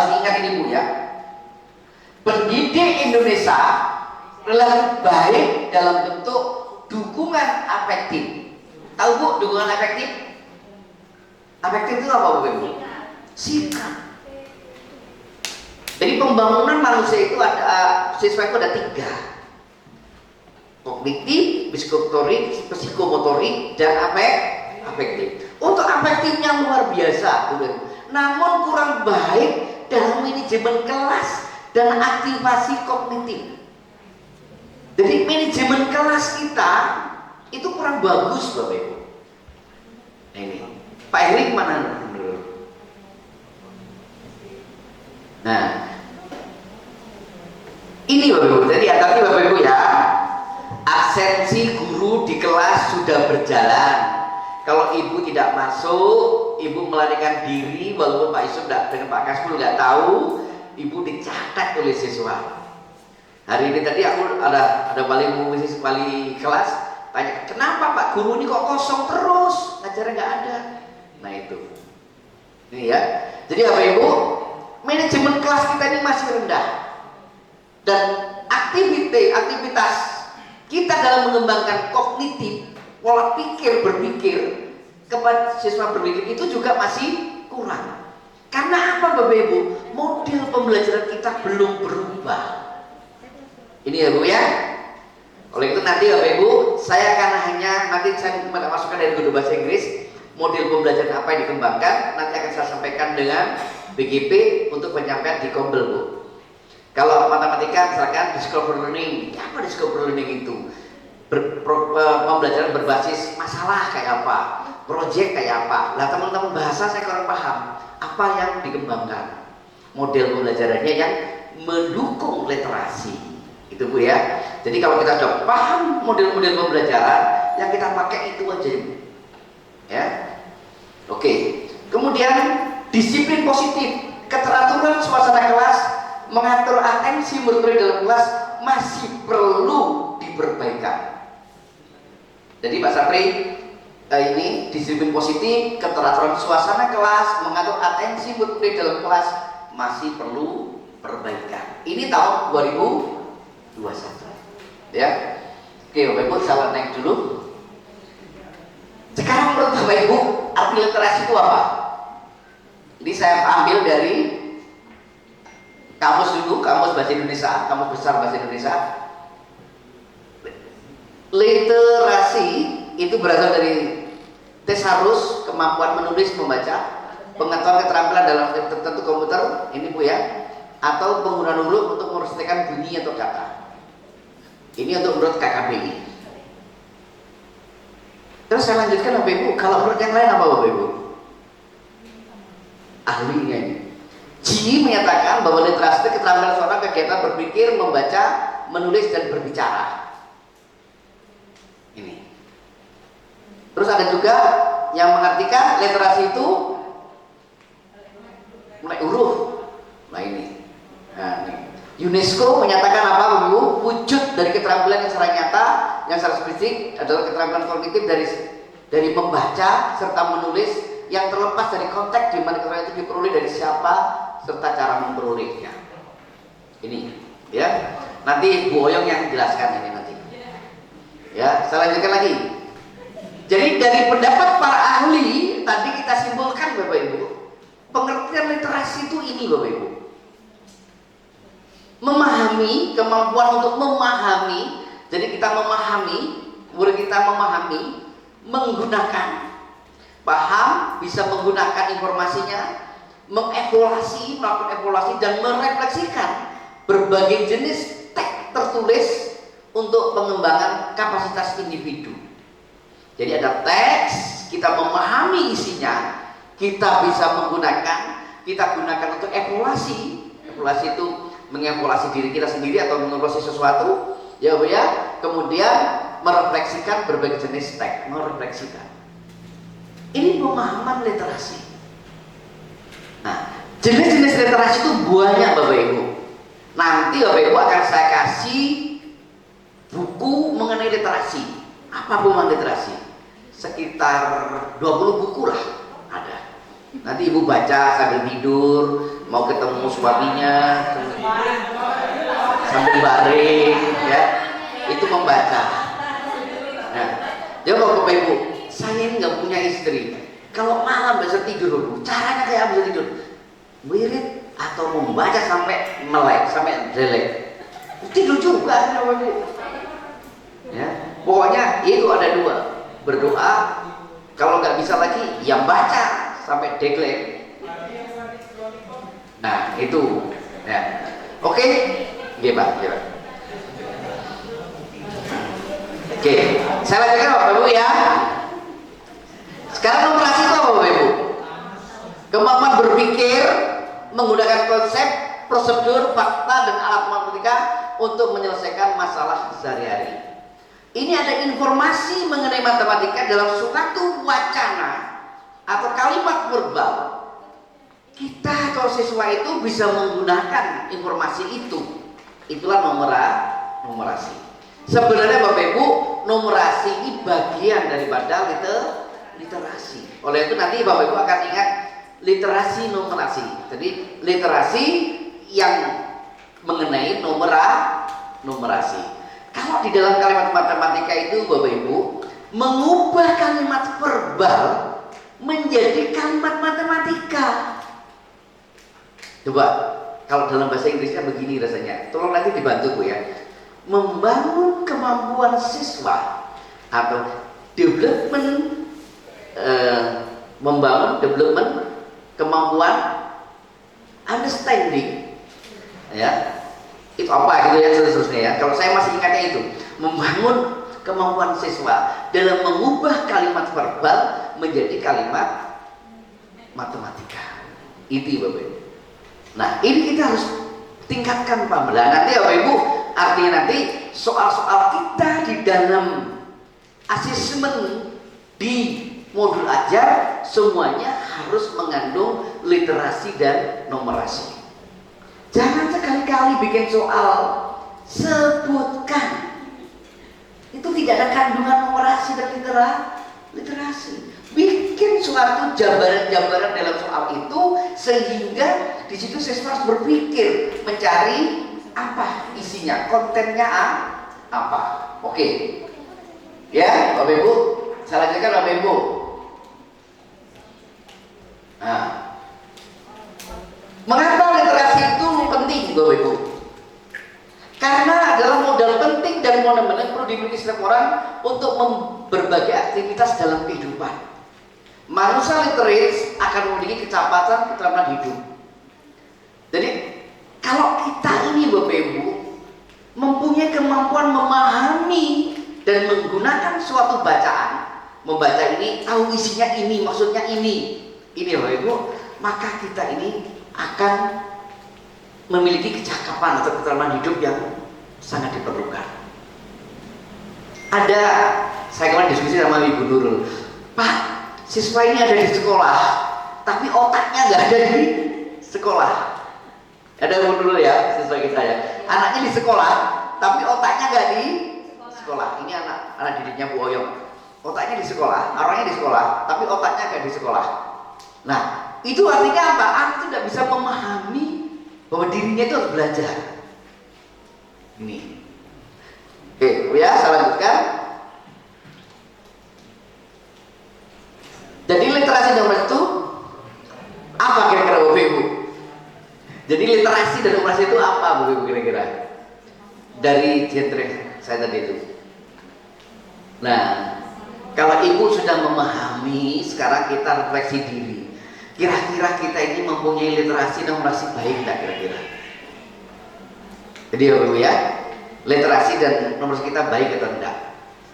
ingat ini Bu ya. Pendidik Indonesia relatif baik dalam bentuk dukungan afektif. Tahu Bu dukungan afektif? Afektif itu apa Bapak Ibu? Sikap. Jadi pembangunan manusia itu ada, siswa itu ada 3. Kognitif, psikomotorik, dan afektif. Untuk afektifnya luar biasa, namun kurang baik dalam manajemen kelas dan aktivasi kognitif. Jadi manajemen kelas kita itu kurang bagus Bapak Ibu. Ini Pak Erik mana? Nah, ini Bapak Ibu. Jadi tapi Bapak Ibu ya, absensi guru di kelas sudah berjalan. Kalau Ibu tidak masuk, Ibu melarikan diri, walaupun Pak Yusuf dengan Pak Kasmul nggak tahu, Ibu dicatat oleh siswa. Hari ini tadi aku ada wali kelas tanya, kenapa Pak guru ini kok kosong terus, ngajarnya nggak ada. Nah itu Ini ya. Jadi Bapak Ibu, manajemen kelas kita ini masih rendah. Dan aktivitas kita dalam mengembangkan kognitif, pola pikir berpikir kepada siswa berpikir itu juga masih kurang. Karena apa Bapak Ibu? Model pembelajaran kita belum berubah. Ini ya Bu ya. Oleh itu nanti Bapak Ibu, saya akan nanti saya masukkan dari guru bahasa Inggris model pembelajaran apa yang dikembangkan, nanti akan saya sampaikan dengan BGP untuk penyampaian di Kombel Bu. Kalau matematika misalkan discover learning, apa discover learning itu? Pembelajaran berbasis masalah kayak apa, project kayak apa. Lah teman-teman bahasa saya kurang paham apa yang dikembangkan, model pembelajarannya yang mendukung literasi itu Bu ya. Jadi kalau kita sudah paham model-model pembelajaran, yang kita pakai itu aja Bu ya. Oke, kemudian disiplin positif, keteraturan suasana kelas, mengatur atensi murid dalam kelas masih perlu diperbaikan. Jadi Pak Sapri, ini disiplin positif, keteraturan suasana kelas, mengatur atensi murid dalam kelas masih perlu perbaikan. Ini tahun 2021 ya. Oke Bapak Ibu, saya naik dulu. Sekarang menurut Bapak Ibu, arti literasi itu apa? Ini saya ambil dari kamus dulu, kamus bahasa Indonesia, kamus besar bahasa Indonesia. Literasi itu berasal dari tesarus, kemampuan menulis, membaca, pengetahuan keterampilan dalam tertentu komputer, ini Bu ya, atau penggunaan huruf untuk meresetkan bunyi atau kata. Ini untuk menurut KKBI. Terus saya lanjutkan Bapak Ibu, kalau menurut yang lain apa Bapak Ibu? Ahlinya ini. Ji menyatakan bahwa literasi itu keterampilan seorang kegiatan berpikir, membaca, menulis dan berbicara. Ini. Terus ada juga yang mengartikan literasi itu mulai huruf. Nah ini. Nah, ini. UNESCO menyatakan apa Bapak Ibu? Wujud dari keterampilan yang secara nyata, yang secara spesifik adalah keterampilan kognitif dari membaca serta menulis yang terlepas dari konteks di mana keterampilan itu diperoleh dari siapa serta cara memperolehnya. Ini ya. Nanti Bu Oyong yang jelaskan ini nanti. Ya, saya lanjutkan lagi. Jadi dari pendapat para ahli tadi kita simpulkan Bapak Ibu, pengertian literasi itu ini Bapak Ibu. Memahami, kemampuan untuk memahami. Jadi kita memahami, murid kita memahami, menggunakan, paham, bisa menggunakan informasinya, mengevaluasi, melakukan evaluasi dan merefleksikan berbagai jenis teks tertulis untuk pengembangan kapasitas individu. Jadi ada teks, kita memahami isinya, kita bisa menggunakan, kita gunakan untuk evaluasi. Evaluasi itu mengevaluasi diri kita sendiri atau mengevaluasi sesuatu, ya Bu ya. Kemudian merefleksikan berbagai jenis teks, merefleksikan. Ini pemahaman literasi. Nah, jenis-jenis literasi itu banyak Bapak Ibu. Nanti Bapak Ibu akan saya kasih buku mengenai literasi. Apa buku literasi? Sekitar 20 buku lah ada. Nanti Ibu baca sambil tidur, mau ketemu suaminya, sambil baring, ya, itu membaca. Nah, jawab Bapak Ibu, saya ini nggak punya istri. Kalau malam bisa tidur, caranya kayak bisa tidur? Wirid atau membaca sampai melek, sampai jelek. Tidur juga, Bapak Ibu. Ya, pokoknya itu ada dua, berdoa. Kalau nggak bisa lagi, yang baca sampai deklarasi. Nah itu ya. Oke, iya Pak, iya Pak. Oke, saya lanjutkan Bapak Ibu ya. Sekarang numerasi itu apa Bapak Ibu? Kemampuan berpikir menggunakan konsep, prosedur, fakta dan alat matematika untuk menyelesaikan masalah sehari-hari. Ini ada informasi mengenai matematika dalam suatu wacana atau kalimat verbal. Kita kalau siswa itu bisa menggunakan informasi itu. Itulah numerasi. Sebenarnya Bapak Ibu, numerasi ini bagian daripada literasi. Oleh itu nanti Bapak Ibu akan ingat literasi numerasi. Jadi literasi yang mengenai numerasi. Kalau di dalam kalimat matematika itu Bapak Ibu mengubah kalimat verbal menjadi kalimat matematika. Coba kalau dalam bahasa Inggrisnya begini rasanya. Tolong nanti dibantu Bu ya. Membangun kemampuan siswa atau membangun kemampuan understanding, ya itu apa gitu ya seterusnya ya. Kalau saya masih ingatnya itu membangun kemampuan siswa dalam mengubah kalimat verbal menjadi kalimat matematika. Itu Bapak Ibu. Nah ini kita harus tingkatkan pembelajaran. Nanti Bapak Ibu artinya nanti soal-soal kita di dalam asesmen di modul ajar semuanya harus mengandung literasi dan numerasi. Jangan sekali-kali bikin soal sebutkan. Itu tidak ada kandungan numerasi dan literasi. Bikin suatu jabaran-jabaran dalam soal itu sehingga di situ siswa harus berpikir mencari apa isinya, kontennya apa. Oke. Ya, Bapak Ibu, saya lanjutkan Bapak Ibu. Nah, mengapa literasi itu penting Bapak Ibu? Karena adalah modal penting dan momen-momen perlu dimiliki setiap orang untuk berbagai aktivitas dalam kehidupan. Manusia literis akan memiliki keterampilan hidup. Jadi kalau kita ini Bapak Ibu mempunyai kemampuan memahami dan menggunakan suatu bacaan, membaca ini, tahu isinya ini, maksudnya ini Bapak Ibu, maka kita ini akan memiliki kecakapan atau keterampilan hidup yang sangat diperlukan. Ada, saya kemarin diskusi sama Ibu Nurul, Pak, siswa ini ada di sekolah, tapi otaknya nggak ada di sekolah. Ada Ibu Nurul ya, siswa kita ya, anaknya di sekolah, tapi otaknya nggak di sekolah. Ini anak didiknya Bu Oyong, otaknya di sekolah, orangnya di sekolah, tapi otaknya nggak di sekolah. Nah, itu artinya apa? Anak itu tidak bisa memahami bahwa dirinya itu harus belajar. Ini. Oke, ya, saya lanjutkan. Jadi literasi dan numerasi itu apa kira-kira Bapak Ibu? Jadi literasi dan numerasi itu apa Bapak Ibu kira-kira? Dari genre saya tadi itu. Nah, kalau Ibu sudah memahami, sekarang kita refleksi diri. Kira-kira kita ini mempunyai literasi dan numerasi baik tidak kira-kira? Jadi Bapak Ibu ya, literasi dan numerasi kita baik atau tidak?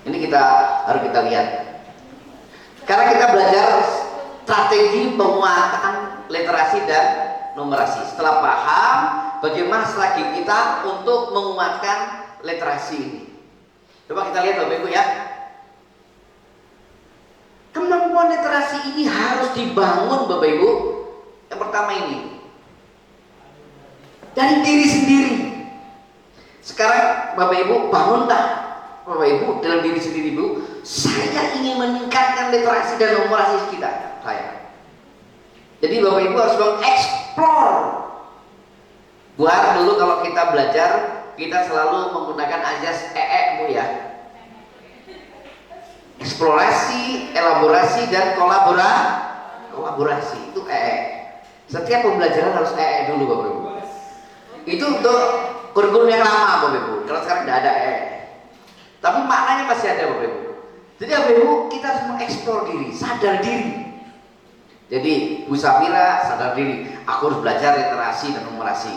Ini harus kita lihat. Karena kita belajar strategi penguatan literasi dan numerasi. Setelah paham bagaimana strategi kita untuk menguatkan literasi ini. Coba kita lihat Bapak Ibu ya. Kemampuan literasi ini harus dibangun Bapak Ibu. Yang pertama ini dari diri sendiri. Sekarang Bapak Ibu bangunlah Bapak Ibu dalam diri sendiri Bu, saya ingin meningkatkan literasi dan numerasi kita. Jadi Bapak Ibu harus mengeksplor. Buat dulu kalau kita belajar kita selalu menggunakan azas Bu ya. Eksplorasi, elaborasi dan kolaborasi itu Setiap pembelajaran harus dulu Bapak Ibu. Itu untuk kurikulum yang lama Bapak Ibu. Kalau sekarang tidak ada tapi maknanya masih ada Bapak Ibu. Jadi Bapak Ibu kita harus mengeksplor diri, sadar diri. Jadi Bu Safira sadar diri, aku harus belajar literasi dan numerasi.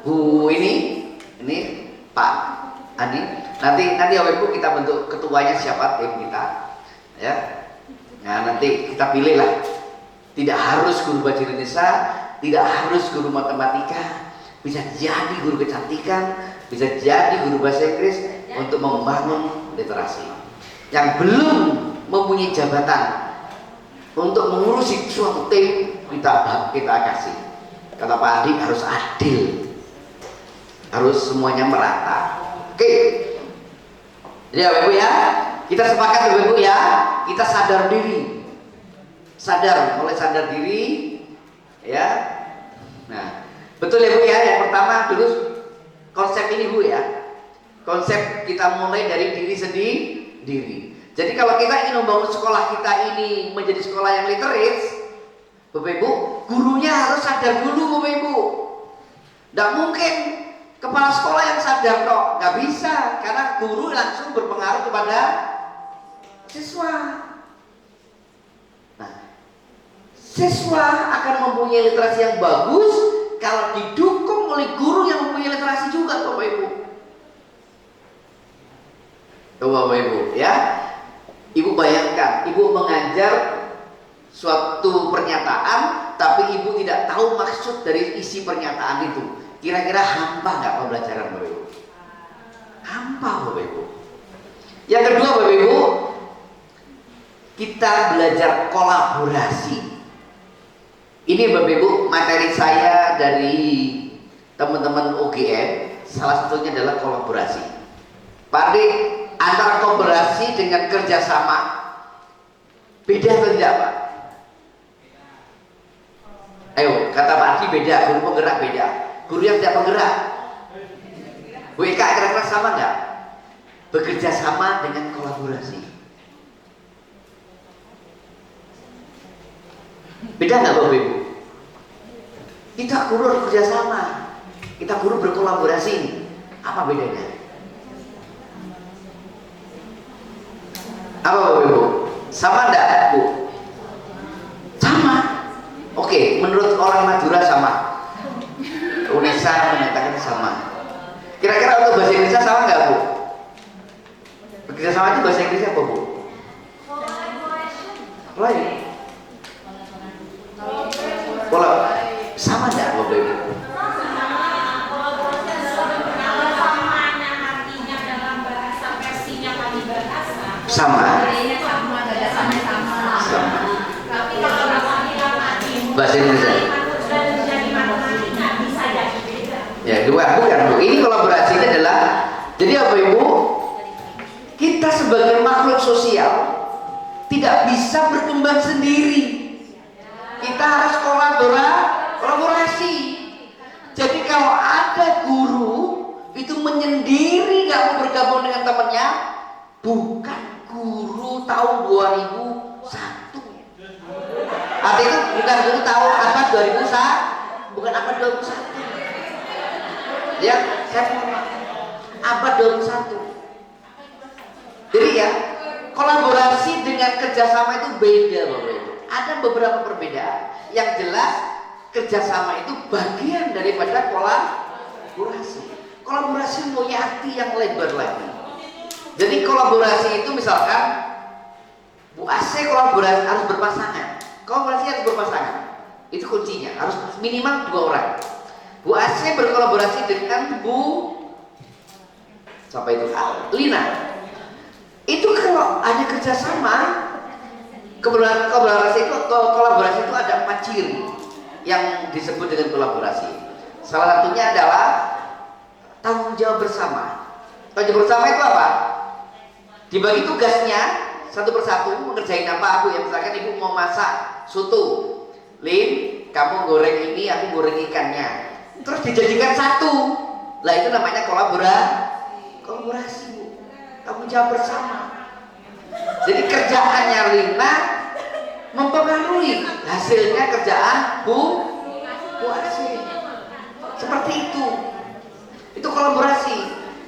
Bu ini Pak Andi, nanti Bapak Ibu kita bentuk ketuanya siapa tim kita, ya. Nah nanti kita pilih lah. Tidak harus guru bahasa Indonesia, tidak harus guru matematika, bisa jadi guru kecantikan, bisa jadi guru bahasa Inggris untuk membangun literasi. Yang belum mempunyai jabatan untuk mengurusi suatu tim kita kasih. Kata Pak Andi harus adil, harus semuanya merata. Oke. Jadi Bapak Ibu ya, kita sepakat Bapak Ibu ya, kita sadar diri. Mulai sadar diri, ya. Nah, betul ya Bu ya. Yang pertama dulu konsep ini Bu ya. Konsep kita mulai dari diri sendiri. Jadi kalau kita ingin membangun sekolah kita ini menjadi sekolah yang literate, Bapak Ibu, gurunya harus sadar dulu Bapak Ibu. Tidak mungkin kepala sekolah yang sadar kok, nggak bisa, karena guru langsung berpengaruh kepada siswa. Nah, siswa akan mempunyai literasi yang bagus kalau didukung oleh guru yang mempunyai literasi juga, Bapak Ibu. Bapak Ibu, ya. Ibu bayangkan, ibu mengajar suatu pernyataan, tapi ibu tidak tahu maksud dari isi pernyataan itu. Kira-kira hampa nggak pembelajaran Bapak Ibu? Hampa Bapak Ibu. Yang kedua Bapak Ibu, kita belajar kolaborasi. Ini Bapak Ibu materi saya dari teman-teman UGM, salah satunya adalah kolaborasi. Pak Adi, antara kolaborasi dengan kerjasama beda atau tidak Pak? Ayo, kata Pak Adi beda, guru penggerak beda. Guru yang tidak penggerak, Bu Eka kira-kira sama nggak? Bekerja sama dengan kolaborasi. Beda nggak Bapak Ibu? Kita guru bekerja sama, kita guru berkolaborasi. Apa bedanya? Apa Bapak Ibu? Sama enggak Bu? Sama. Oke, menurut orang Madura sama. UNESA menyatakan sama. Kira-kira untuk bahasa Inggrisnya sama nggak Bu? Bekerja sama itu bahasa Inggrisnya apa Bu? Lain. Pola sama nggak Bapak Ibu? Sama. Bahasa Indonesia. Ya, bukan Bu. Ini kolaborasi ini adalah, jadi apa Ibu? Kita sebagai makhluk sosial tidak bisa berkembang sendiri. Kita harus kolaborasi. Jadi kalau ada guru itu menyendiri nggak mau bergabung dengan temannya, bukan guru tahun 2001. Artinya itu bukan guru tahun abad 2001, bukan abad 2001. Ya, saya mohon maaf. Abad 21. Jadi ya, kolaborasi dengan kerjasama itu beda Bapak Ibu. Ada beberapa perbedaan. Yang jelas kerjasama itu bagian daripada kolaborasi. Kolaborasi punya arti yang lebar lagi. Jadi kolaborasi itu misalkan Bu AC kolaborasi harus berpasangan. Kolaborasi harus berpasangan. Itu kuncinya, harus minimal 2 orang. Bu AC berkolaborasi dengan Bu siapa itu? Lina. Itu kalau ada kerjasama, kolaborasi itu ada 4 ciri yang disebut dengan kolaborasi. Salah satunya adalah tanggung jawab bersama. Tanggung jawab bersama itu apa? Dibagi tugasnya satu persatu mengerjain apa Bu? Ya misalkan Ibu mau masak soto, Lin, kamu goreng ini, aku goreng ikannya. Terus dijadikan satu. Lah itu namanya kolaborasi Bu. Tanggung jawab bersama. Jadi kerjaannya Lina mempengaruhi hasilnya kerjaan Bu AC. Seperti itu. Itu kolaborasi.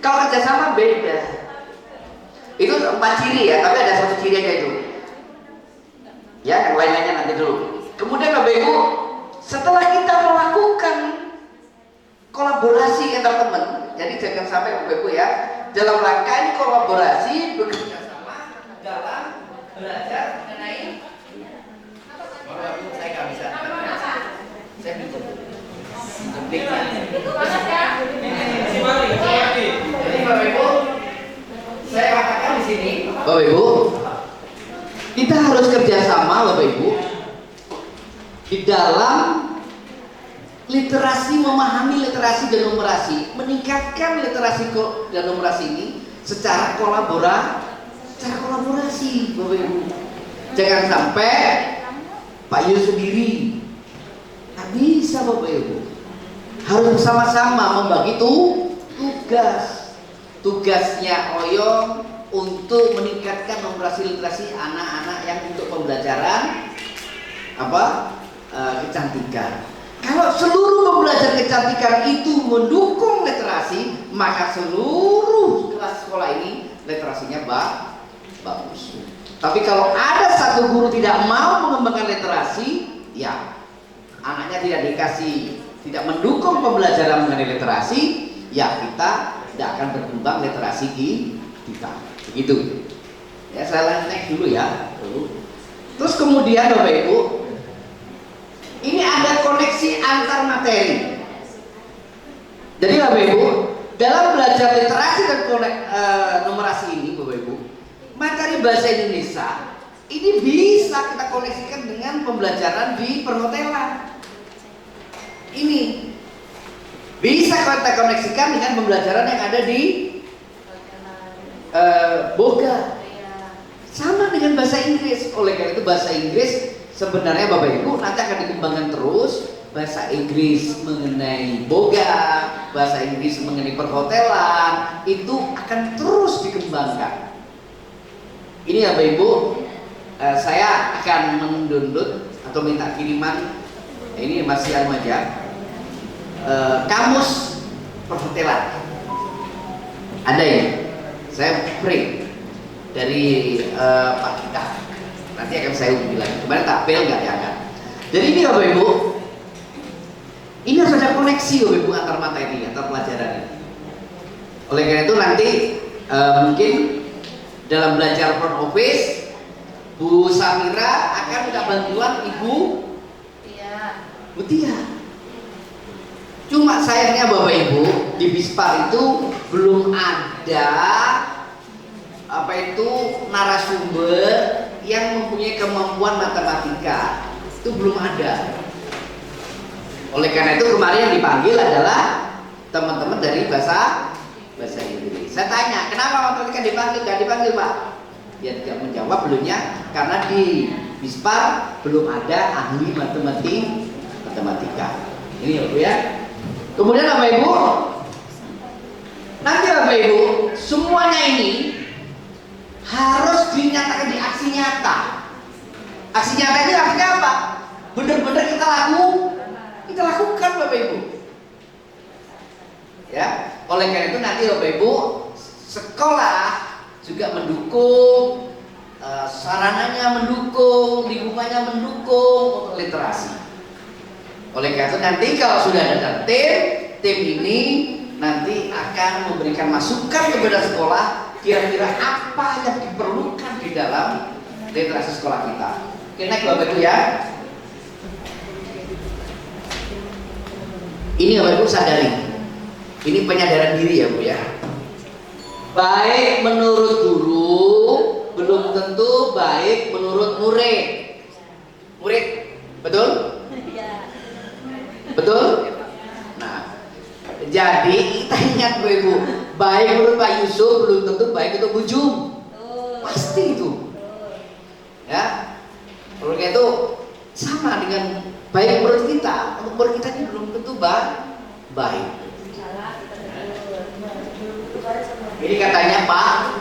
Kalau kerjasama beda. Itu 4 ciri ya, tapi ada 1 ciri aja itu. Ya, yang lain-lainnya nanti dulu. Kemudian Bapak Ibu, setelah kita melakukan kolaborasi antar teman, jadi jangan sampai Bapak Ibu ya, dalam rangka ini kolaborasi bekerja sama dalam belajar mengenai Bapak Ibu, saya nggak bisa. Saya pinjam. Jadi Bapak Ibu, saya katakan di sini, Bapak Ibu, kita harus kerjasama Bapak Ibu di dalam literasi, memahami literasi dan numerasi, meningkatkan literasi dan numerasi ini secara kolaborasi Bapak Ibu. Jangan sampai Pak Yus sendiri, nggak bisa Bapak Ibu. Harus bersama-sama membagi tugas. Tugasnya Oyong untuk meningkatkan numerasi literasi anak-anak yang untuk pembelajaran kecantikan. Kalau seluruh pembelajaran kecantikan itu mendukung literasi, maka seluruh kelas sekolah ini literasinya bagus. Tapi kalau ada satu guru tidak mau mengembangkan literasi, ya anaknya tidak mendukung pembelajaran mengenai literasi, ya kita tidak akan berkembang literasi kita. Begitu. Ya, saya next dulu ya. Terus kemudian Bapak Ibu, ini ada koneksi antar materi. Jadi Bapak Ibu, dalam belajar literasi dan numerasi ini Bapak Ibu, materi bahasa Indonesia ini bisa kita koneksikan dengan pembelajaran di perhotelan. Ini bisa kita koneksikan dengan pembelajaran yang ada di Boga. Sama dengan bahasa Inggris. Oleh karena itu bahasa Inggris sebenarnya Bapak Ibu nanti akan dikembangkan terus. Bahasa Inggris mengenai Boga, bahasa Inggris mengenai perhotelan, itu akan terus dikembangkan. Ini Bapak Ibu, saya akan mendownload atau minta kiriman. Ini masih aja. Kamus perhotelan. Ada ya? Saya print dari Pak Kita. Nanti akan saya hubungi lagi. Kemarin tabel nggak diangkat. Jadi ini Bapak Ibu, ini harus ada koneksi Bapak Ibu antar materi, antar pelajaran ini. Oleh karena itu nanti mungkin dalam belajar front office, Bu Samira akan minta bantuan Ibu Mutia. Cuma sayangnya Bapak Ibu di Bispar itu belum ada narasumber yang mempunyai kemampuan matematika. Itu belum ada. Oleh karena itu kemarin yang dipanggil adalah teman-teman dari bahasa Inggris. Saya tanya, kenapa matematika dipanggil? Gak dipanggil Pak? Dia tidak menjawab belumnya karena di Bispar belum ada ahli matematika. Ini ya Bu ya. Kemudian Bapak Ibu, nanti Bapak Ibu, semuanya ini harus dinyatakan di aksi nyata. Aksi nyata ini artinya apa? Benar-benar kita lakukan Bapak Ibu. Ya, oleh karena itu nanti Bapak Ibu, sekolah juga mendukung, sarananya mendukung, lingkungannya mendukung untuk literasi. Oleh karena itu nanti kalau sudah ada tim ini nanti akan memberikan masukan kepada sekolah kira-kira apa yang diperlukan di dalam literasi sekolah kita. Oke, naik Bapak Ibu ya. Ini Bapak Ibu sadari, ini penyadaran diri ya Bu ya. Baik menurut guru belum tentu baik menurut murid. Betul? Betul? Nah, jadi kita ingat Bu Ibu, baik menurut Pak Yusuf belum tentu baik untuk Bu Jum. Pasti itu. Ya. Kalau itu sama dengan baik menurut kita, untuk menurut kita ini belum tentu baik. Ini katanya Pak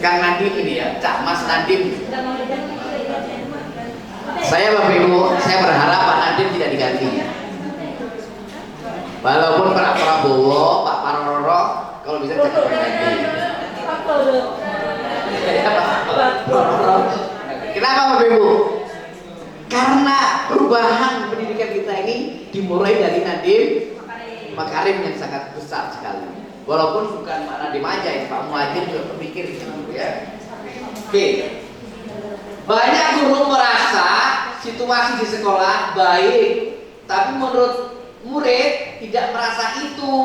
Kang Nadim ini ya, Cak Mas Nadim. Saya Bapak Ibu, saya berharap Pak Nadim tidak diganti. Walaupun Pak Prabowo, Pak Paroro, kalau bisa cepat diganti. Kenapa Bapak Ibu? Karena perubahan pendidikan kita ini dimulai dari Nadiem Makarim yang sangat besar sekali. Walaupun bukan Pak Nadiem aja, Pak Muhajir juga berpikir gitu ya. Oke. Banyak guru merasa situasi di sekolah baik, tapi menurut murid tidak merasa itu.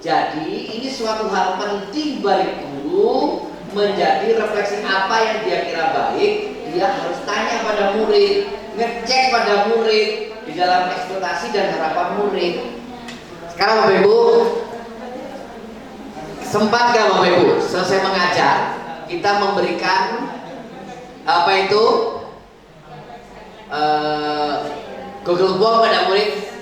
Jadi ini suatu hal penting bagi guru menjadi refleksi apa yang dia kira baik. Dia harus tanya pada murid, ngecek pada murid di dalam ekspektasi dan harapan murid. Sekarang Bapak Ibu, sempat gak Bapak Ibu selesai mengajar kita memberikan apa itu Google Form pada murid.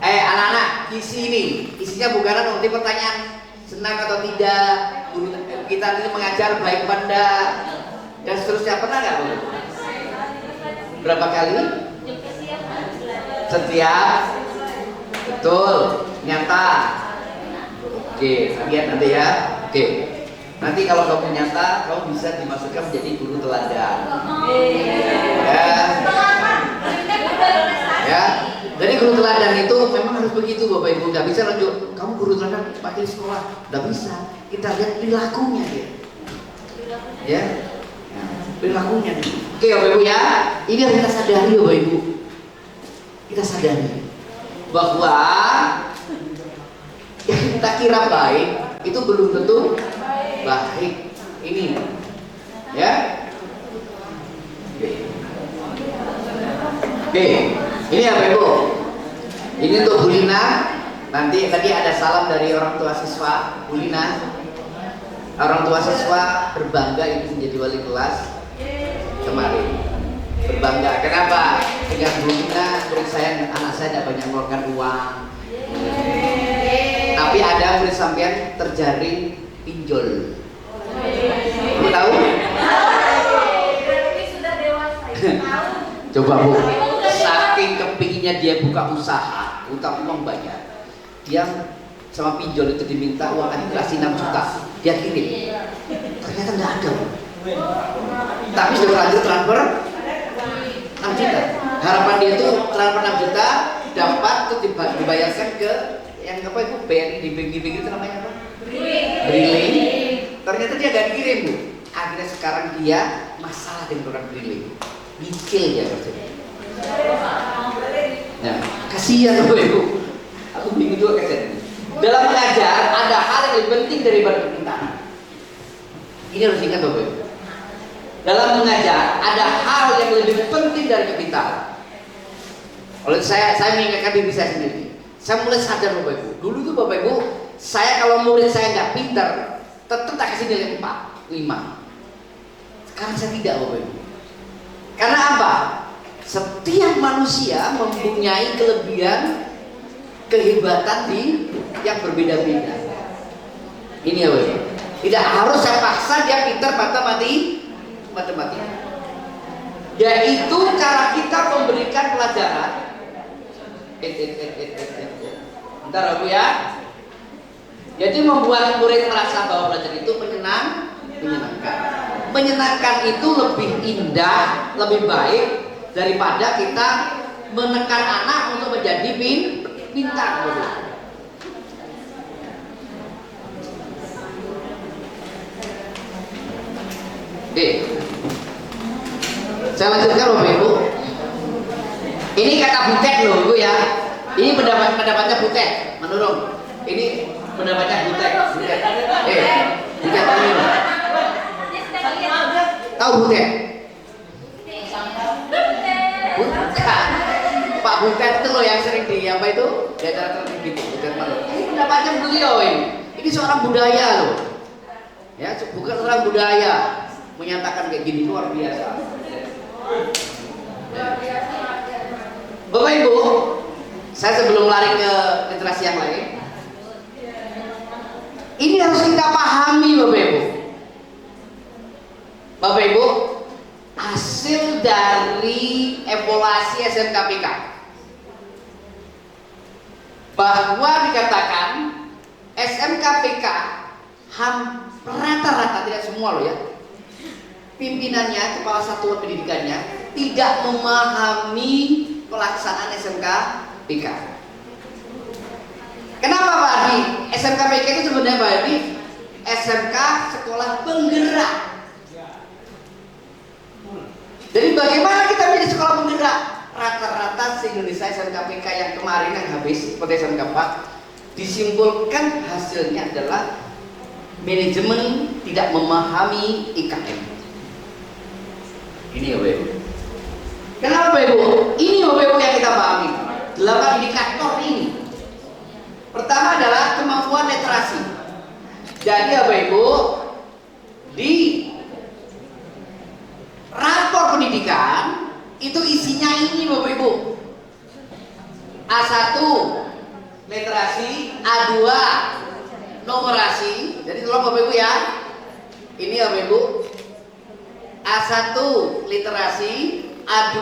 Anak-anak, isi ini, isinya bukan nanti pertanyaan senang atau tidak, guru kita ini mengajar baik benda dan seterusnya. Pernah nggak Bu? Berapa kali? Setiap. Betul, nyata. Oke, lihat nanti ya. Oke, nanti kalau kamu nyata, kamu bisa dimasukkan menjadi guru teladan. Ya. Jadi guru teladan itu memang harus begitu Bapak Ibu. Nggak bisa lanjut, kamu guru teladan pakai sekolah. Nggak bisa. Kita lihat perilakunya dia. Ya. Nah, perilakunya. Oke Bapak Ibu ya. Ini harus kita sadari Bapak Ibu. Kita sadari bahwa yang kita kira baik itu belum tentu baik. Ini. Ya. Oke. Ini apa Ibu? Ini untuk Bu Lina. Nanti tadi ada salam dari orang tua siswa Bu Lina. Orang tua siswa berbangga itu menjadi wali kelas kemarin. Berbangga. Kenapa? Dengan Bu Lina, murid saya, anak saya tidak banyak mengeluarkan uang. Tapi ada murid sampean terjaring pinjol. Kamu tahu? Coba Bu. Saking kepinginnya dia buka usaha, utang uang banyak. Dia sama pinjol itu diminta uang dikasih 6 juta, dia kirim. Ternyata nggak ada. Tapi sudah lanjut transfer 6 juta. Harapan dia itu transfer 6 juta dapat tuh dibayarkan ke yang apa itu BNI di bank itu namanya apa? Briling. Ternyata dia nggak dikirim Bu. Akhirnya sekarang dia masalah dengan orang Briling. Nyicil dia kerjanya. Nah, kasihan Bapak Ibu. Aku bingung juga kasihan. Dalam mengajar ada hal yang lebih penting daripada permintaan. Ini harus ingat Bapak Ibu. Dalam mengajar ada hal yang lebih penting dari permintaan. Oleh saya mengingatkan diri saya sendiri. Saya mulai sadar Bapak Ibu. Dulu tuh Bapak Ibu, saya kalau murid saya nggak pintar, tetap tak kasih nilai 4, 5. Sekarang saya tidak Bapak Ibu. Karena apa? Setiap manusia mempunyai kelebihan, kehebatan yang berbeda-beda. Ini ya Bapak. Tidak harus saya paksa dia pintar matematika. Yaitu cara kita memberikan pelajaran. Bentar Bu ya. Jadi membuat murid merasa bahwa pelajaran itu menyenangkan. Menyenangkan itu lebih indah, lebih baik daripada kita menekan anak untuk menjadi pintar. Oke, saya lanjutkan Bapak Ibu. Ini kata Butet loh Ibu ya. Ini pendapatnya Butet menurut. Ini pendapatnya Butet. Butet ini. Tahu Butet? Bukan. Pak Butet itu loh yang sering di apa itu? Di acara televisi gitu. Butet malu. Ini pendapatnya beliau ini. Ini seorang budaya loh. Ya, bukan orang budaya. Menyatakan kayak gini luar biasa. Bapak Ibu, saya sebelum lari ke literasi yang lain, ini harus kita pahami Bapak Ibu. Bapak Ibu, hasil dari evaluasi SMKPK bahwa dikatakan SMKPK rata-rata, tidak semua loh ya, pimpinannya, kepala satuan pendidikannya tidak memahami pelaksanaan SMKPK. Kenapa Pak Adi? SMKPK itu sebenarnya Pak Adi SMK sekolah penggerak. Jadi bagaimana kita menjadi sekolah penggerak? Rata-rata se-Indonesia SMKPK yang kemarin yang habis seperti SMK 4 disimpulkan hasilnya adalah manajemen tidak memahami IKM. Ini ya Bapak Ibu. Kenapa Bapak Ibu? Ini Bapak Ibu yang kita pahami. 8 indikator ini. Pertama adalah kemampuan literasi. Jadi Bapak Ibu, di rapor pendidikan itu isinya ini Bapak Ibu. A1 literasi, A2 numerasi. Jadi tolong Bapak Ibu ya. Ini ya Bapak Ibu. A1 literasi, A2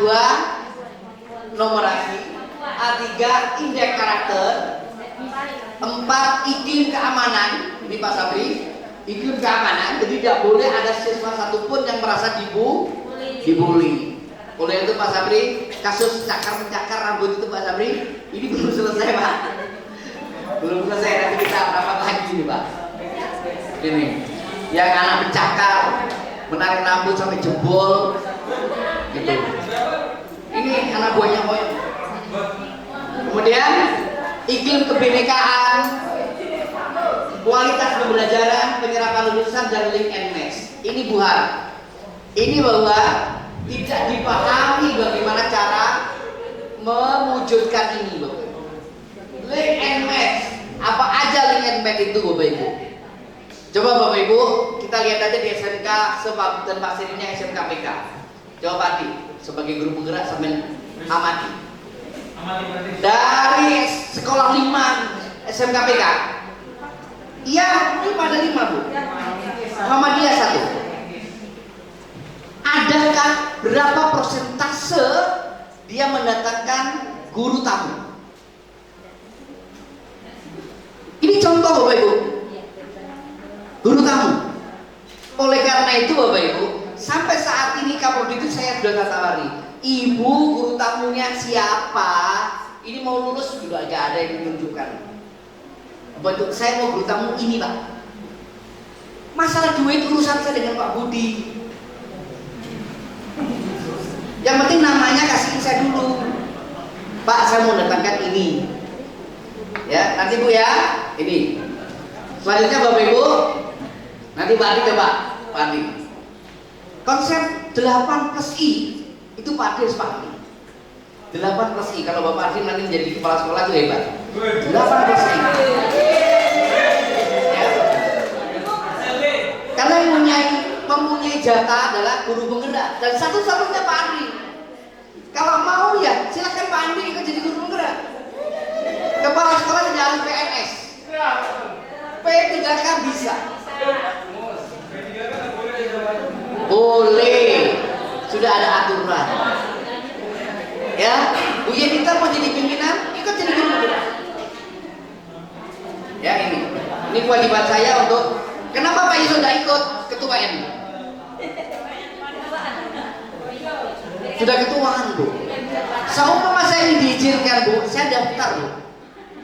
numerasi, A3 indeks karakter, 4 iklim keamanan. Ini Pak Sabri, iklim keamanan. Jadi tidak boleh ada siswa satupun yang merasa dibully. Oleh itu Pak Sabri, kasus cakar-mencakar rambut itu Pak Sabri, ini belum selesai Pak. Belum selesai, nanti kita rapat lagi nih Pak. Ini, yang anak mencakar, menarik rambut sampai jebol, gitu. Ini anak buahnya Boy. Kemudian iklim kebinekaan, kualitas pembelajaran, penyerapan lulusan dan link and match. Ini buhar. Ini bahwa tidak dipahami bagaimana cara mewujudkan ini Bapak Ibu. Link and match. Apa aja link and match itu Bapak Ibu? Coba Bapak Ibu, kita lihat aja di SMK sebab dan Pak Sirinya SMK PK. Coba Pak Adi, sebagai guru penggerak sambil amati. Dari sekolah 5 SMK PK. Iya, ini pada 5 Bu. Muhammadiyah 1. Adakah berapa persentase dia mendatangkan guru tamu? Ini contoh Bapak Ibu. Guru tamu. Oleh karena itu Bapak Ibu, sampai saat ini Kapolri itu saya sudah tawari, Ibu guru tamunya siapa? Ini mau lulus juga gak ada yang menunjukkan. Bapak Ibu, saya mau guru tamu ini Pak. Masalah duit urusan saya dengan Pak Budi. Yang penting namanya kasih saya dulu. Pak, saya mau datangkan ini. Ya, nanti Bu ya. Ini. Selanjutnya Bapak Ibu, nanti Pak Adi coba, Pak Adi. Konsep 8+I itu Pak Adi harus pahami. 8+I, kalau Bapak Adi nanti menjadi kepala sekolah itu hebat. 8+I. Ya. Karena mempunyai jatah adalah guru penggerak dan satu-satunya Pak Andi. Kalau mau ya silakan Pak Andi ikut jadi guru penggerak. Kepala sekolah tidak harus PNS. P3K bisa. Boleh. Sudah ada aturan. Ya, Bu Yenita mau jadi pimpinan, ikut jadi guru penggerak. Ya ini kewajiban saya untuk. Kenapa Pak Yusuf tidak ikut ketua MI? Sudah ketuaan Bu. Seumpama saya ini diizinkan Bu, saya daftar Bu.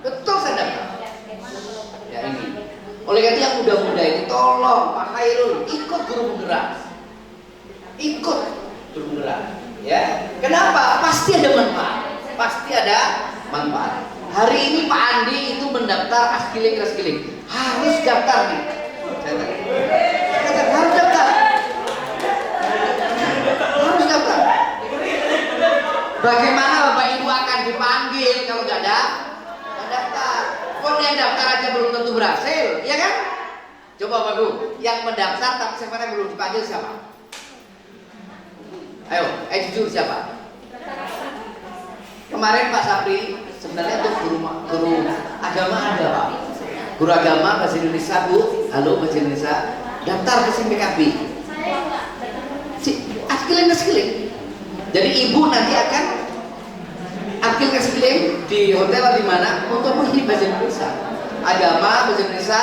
Betul saya daftar. Ya ini. Oleh karena yang muda-muda ini, tolong Pak Khairul ikut guru penggerak. Ikut guru penggerak. Ya. Kenapa? Pasti ada manfaat. Pasti ada manfaat. Hari ini Pak Andi itu mendaftar askiling. Harus daftar nih. Harus daftar. Harus daftar. Bagaimana Bapak Ibu akan dipanggil kalau nggak ada daftar? Kok yang daftar aja belum tentu berhasil, ya kan? Coba Bapak Ibu, yang mendaftar tapi sebenarnya belum dipanggil siapa? Ayo, jujur siapa? Kemarin Pak Sapri sebenarnya tuh guru agama ada Pak. Guru agama bahasa Indonesia Bu, halo bahasa Indonesia, daftar ke SIMPKB. Askiling. Jadi ibu nanti akan askiling di hotel di mana untuk menghina bahasa Indonesia, agama bahasa Indonesia,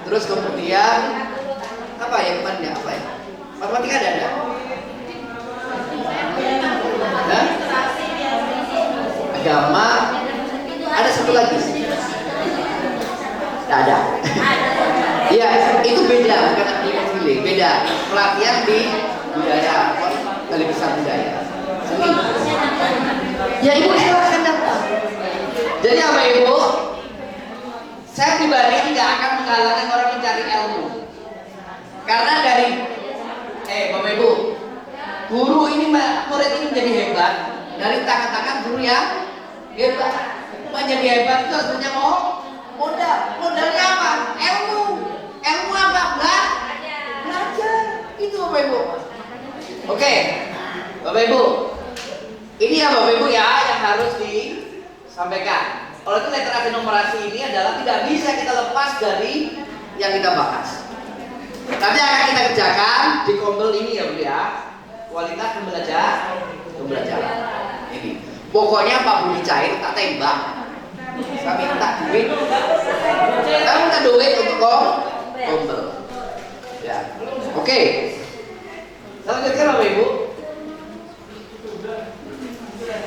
terus kemudian apa ya kemarin apa ya? Matematika ada? Nah? Agama ada satu lagi. Tidak ada. Iya, itu beda, bukan askiling, beda. Pelatihan di budaya, kali besar budaya. Seni. Ya Ibu silahkan daftar. Jadi apa Ibu? Saya pribadi tidak akan menghalangi orang mencari ilmu. Karena dari Bapak Ibu, guru ini murid ini menjadi hebat dari tangan-tangan guru yang hebat. Menjadi hebat itu harus punya modal. Modalnya apa? Ilmu. Ilmu apa? Belajar. Itu Bapak Ibu. Oke, Bapak Ibu. Ini ya Bapak Ibu ya yang harus disampaikan. Oleh itu literasi numerasi ini adalah tidak bisa kita lepas dari yang kita bahas. Nanti akan kita kerjakan di kombel ini ya Bu ya. Kualitas pembelajaran. Ini. Pokoknya Pak Budi cair tak tembak. Saya minta duit. Saya minta duit untuk kombel. Ya. Oke. Selanjutnya Bapak Ibu.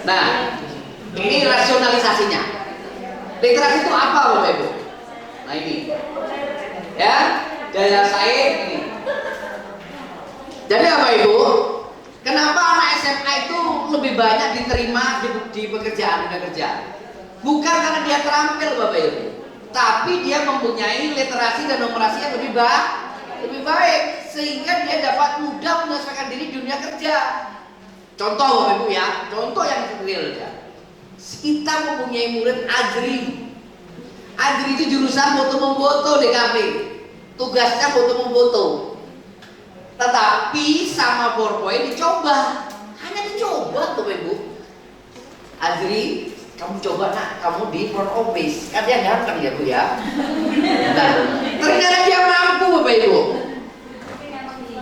Nah, ini rasionalisasinya. Literasi itu apa Bapak Ibu? Nah ini. Ya, daya saing ini. Jadi Bapak Ibu, kenapa anak SMA itu lebih banyak diterima di pekerjaan dunia kerja? Bukan karena dia terampil Bapak Ibu, tapi dia mempunyai literasi dan numerasi yang lebih baik sehingga dia dapat mudah menyesuaikan diri di dunia kerja. Contoh Bapak Ibu ya, contoh yang real ya. Kita mempunyai murid Adri. Adri itu jurusan foto memfoto DKV. Tugasnya foto memfoto. Tetapi sama PowerPoint dicoba. Hanya dicoba tuh Bapak Ibu. Adri, kamu coba nak, kamu di front office. Kan dia ganteng ya Bu ya. Nah, ternyata dia mampu Bapak Ibu.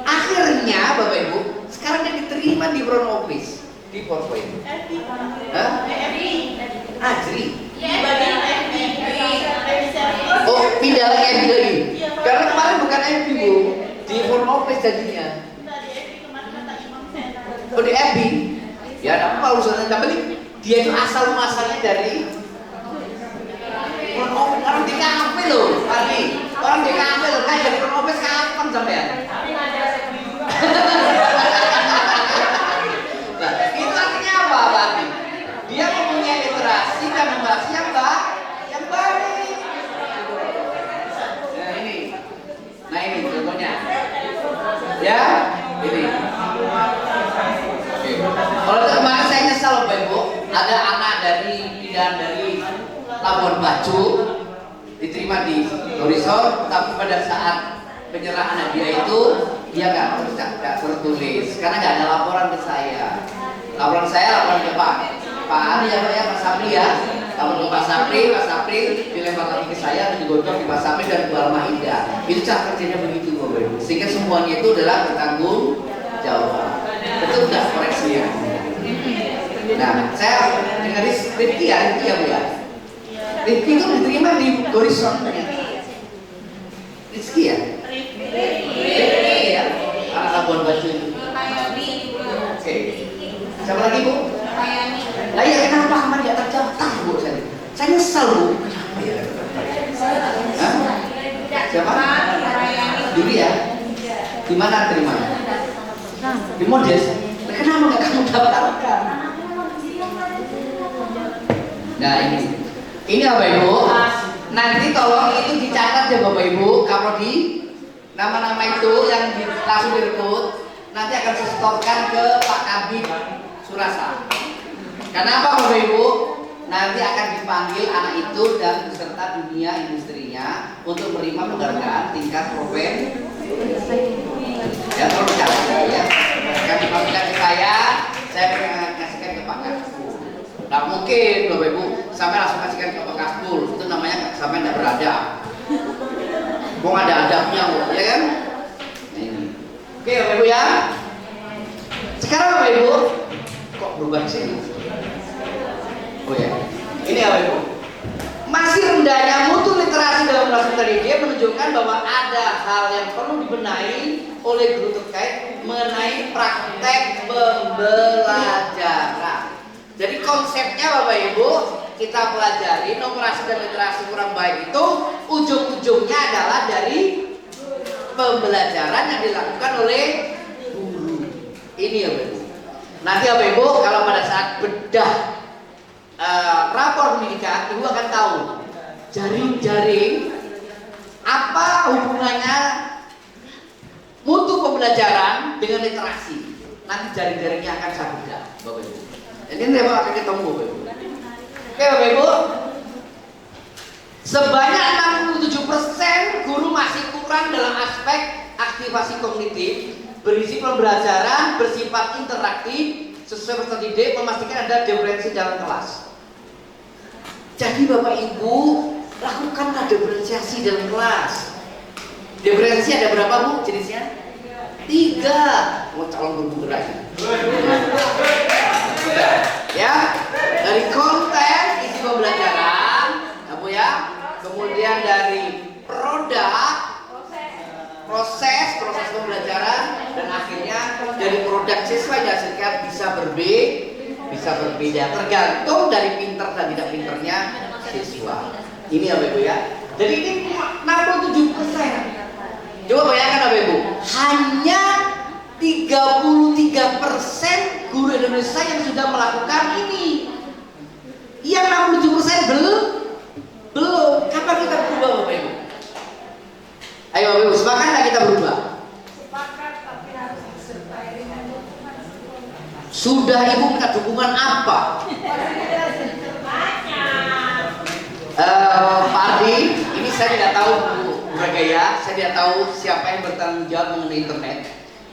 Akhirnya Bapak Ibu, sekarang dia diterima di front office di PowerPoint. Adri. Oh, pindah lagi FB lagi. Karena kemarin bukan FB Bu, di front office jadinya. Oh di FB. Ya, apa urusannya? Tapi dia itu asal muasalnya dari front office. Orang di kafe loh, Ardi. Orang di kafe loh, kayak dari front office kapan sampean? Nah, itu artinya apa Ardi? Dia mempunyai literasi dan numerasi yang baik. Nah ini contohnya. Ya, ini. Oke. Kalau kemarin saya nyesal Bapak Ibu, ada anak pindahan dari Labuan Bajo diterima di Horizon, tapi pada saat penyerahan hadiah itu dia nggak tertulis karena nggak ada laporan ke saya. Laporan ke Pak Ani ya Pak ya, Pak Sapri ya. Laporan ke Pak Sapri dilempar lagi ke saya dan digodok di Pak Sapri dan Bu Alma Indah. Itu cara kerjanya begitu Bapak Ibu. Sehingga semuanya itu adalah bertanggung jawab. Betul nggak koreksinya? Nah, saya dengar Rifki ya Bu ya. Rifki itu diterima di Horizon. Rizky ya? Rifki ya. Anak Labuan Bajo itu. Oke. Siapa lagi Bu? Lah ya kenapa kemarin nggak terdaftar Bu? Saya nyesal Bu. Kenapa ya? Hah? Siapa? Juli ya? Di mana terima? Di Modes. Kenapa nggak kamu daftarkan? Nah ini Bapak Ibu. Nanti tolong itu dicatat ya Bapak Ibu. Kalau di nama-nama itu yang langsung direkrut, nanti akan saya setorkan ke Pak Kabid Surasa. Kenapa Bapak Ibu? Nanti akan dipanggil anak itu dan beserta dunia industrinya untuk menerima penghargaan tingkat profesi. Ya tolong dicatat ya. Akan dipanggilkan ke saya akan kasihkan ke Pak Kasbul. Nah mungkin Bapak Ibu sampai langsung kasihkan ke Pak Kasbul, itu namanya sampai tidak beradab. Kok ada adabnya kok, ya kan? Nah, ini. Oke Bapak Ibu ya. Sekarang Bapak Ibu kok berubah di sini? Oh ya, ini Bapak Ibu. Masih rendahnya mutu literasi dalam kelas tadi dia menunjukkan bahwa ada hal yang perlu dibenahi oleh guru terkait mengenai praktek pembelajaran. Jadi konsepnya Bapak Ibu kita pelajari numerasi dan literasi kurang baik itu ujung-ujungnya adalah dari pembelajaran yang dilakukan oleh guru. Ini ya Bapak Ibu. Nanti Bapak Ibu kalau pada saat bedah rapor pendidikan, Ibu akan tahu jaring-jaring apa hubungannya mutu pembelajaran dengan literasi. Nanti jaring-jaringnya akan saya bedah Bapak Ibu. Jadi ini akan ketemu Bapak Ibu. Oke Bapak Ibu, sebanyak 67% guru masih kurang dalam aspek aktivasi kognitif berisi pembelajaran bersifat interaktif sesuai peserta didik memastikan ada diferensi dalam kelas. Jadi Bapak Ibu, lakukanlah diferensiasi dalam kelas. Diferensi ada berapa Bu jenisnya? 3. Mau calon guru gerak. Ya, dari konten isi pembelajaran, Bu ya. Kemudian dari produk, proses pembelajaran, dan akhirnya dari produk siswa yang dihasilkan bisa berbeda tergantung dari pinter dan tidak pinternya siswa. Ini ya Bapak Ibu ya. Jadi ini 67%. Coba bayangkan Bapak Ibu, hanya 33% guru Indonesia yang sudah melakukan ini. Yang 67% belum. Kapan kita berubah Bapak Ibu? Ayo Bapak Ibu, sepakat kita berubah? Sepakat, tapi harus disertai dengan dukungan. Sudah Ibu minta dukungan apa? Pak Ardi, ini saya tidak tahu Bu Ragaya, saya tidak tahu siapa yang bertanggung jawab mengenai internet.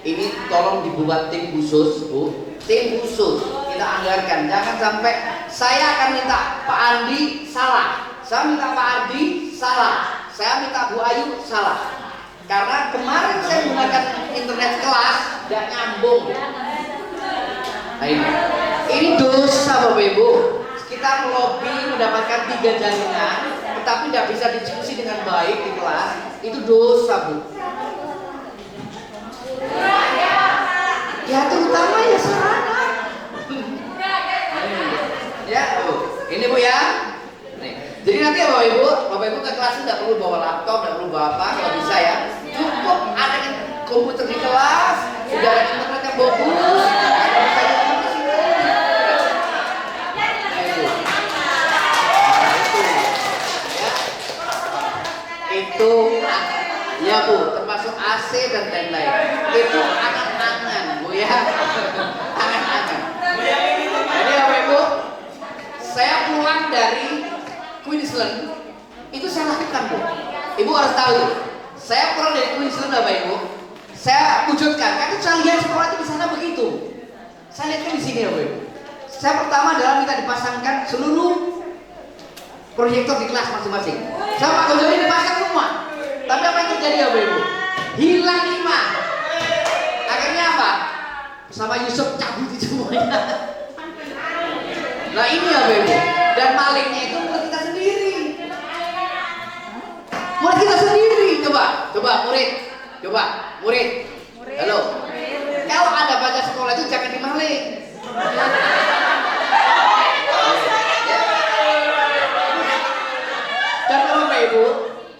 Ini tolong dibuat tim khusus Bu, tim khusus kita anggarkan. Jangan sampai saya akan minta Pak Andi salah, saya minta Pak Ardi salah, saya minta Bu Ayu salah. Karena kemarin saya menggunakan internet kelas tidak nyambung. Nah ini dosa Bapak Ibu. Kita melobi mendapatkan 3 jaringan, tetapi tidak bisa diskusi dengan baik di kelas. Itu dosa Bu. Ya terutama ya sarana. Ya Bu, ini Bu ya. Jadi nanti ya Bapak Ibu ke kelas tidak perlu bawa laptop, tidak perlu bawa apa, kalau bisa ya. Cukup ada komputer di kelas, sudah ada internet yang bagus. Itu ya Bu, termasuk AC dan lain-lain. Itu angan-angan Bu ya. Angan-angan. Jadi Bapak Ibu, saya pulang dari Queensland, itu saya lakukan Bu. Ibu harus tahu, saya pulang dari Queensland Bapak Ibu, saya wujudkan. Karena saya lihat sekolah itu di sana begitu. Saya lihat di sini Bapak Ibu. Saya pertama adalah minta dipasangkan seluruh proyektor di kelas masing-masing. Saya Pak Gojo ini dipasang semua. Tapi apa yang terjadi Bapak Ibu? Hilang 5. Akhirnya apa? Sama Yusuf cabut itu semuanya. Nah ini ya Bapak Ibu. Dan malingnya itu murid kita sendiri. Murid kita sendiri. Coba murid. Halo. Kalau Anda baca sekolah itu jangan dimaling. Karena Bapak Ibu,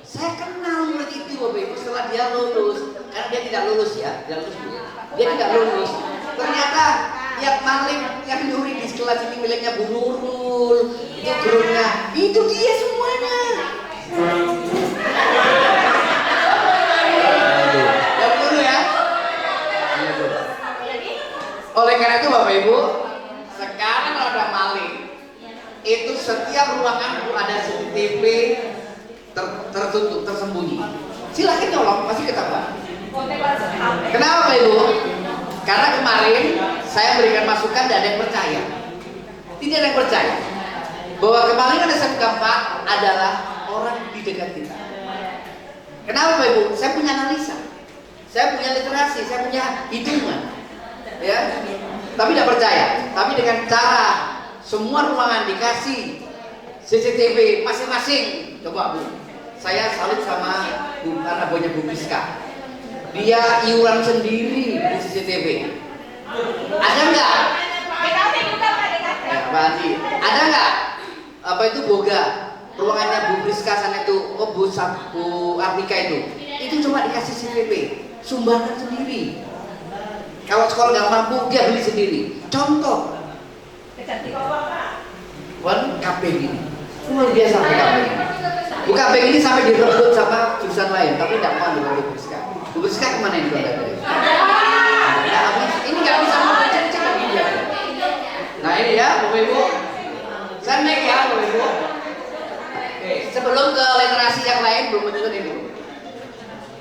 saya kenal murid itu Bapak Ibu setelah dia lulus. Karena dia tidak lulus ya, dia tidak lulus. Ternyata yang maling, yang nyuri di kelas ini miliknya Bu Nurul, itu gurunya, itu dia semuanya. Ya betul ya. Oleh karena itu Bapak Ibu, sekarang kalau ada maling, itu setiap ruangan ada CCTV tertutup, tersembunyi. Silahkan nyolong, pasti ketahuan. Kenapa Bapak Ibu? Karena kemarin saya berikan masukan dan ada yang percaya. Tidak ada yang percaya bahwa kemarin ada SMK 4 adalah orang di dekat kita. Kenapa Bapak Ibu? Saya punya analisa, saya punya literasi, saya punya hitungan, ya. Tapi tidak percaya. Tapi dengan cara semua ruangan dikasih CCTV masing-masing. Coba Bu, saya salut sama Bu, karena punya Bu Priska. Dia iuran sendiri di CCTV. Ada nggak? Ya, Pak Andi, ada nggak? Apa itu boga? Ruangannya Bu Priska sana itu, Bu Artika itu cuma dikasih CCTV, sumbangan sendiri. Kalau sekolah nggak mampu, dia beli sendiri. Contoh, KPG ini luar biasa KPG. Bu KPG ini sampai direbut sama jurusan lain, tapi tidak mau ambil Bu Priska. Bu Priska kemana ini Bapak? Ini nggak bisa macam-macam dia. Nah ini ya Bapak Ibu, saya naik ya Bapak Ibu. Oke, sebelum ke literasi yang lain belum menunjukkan ini.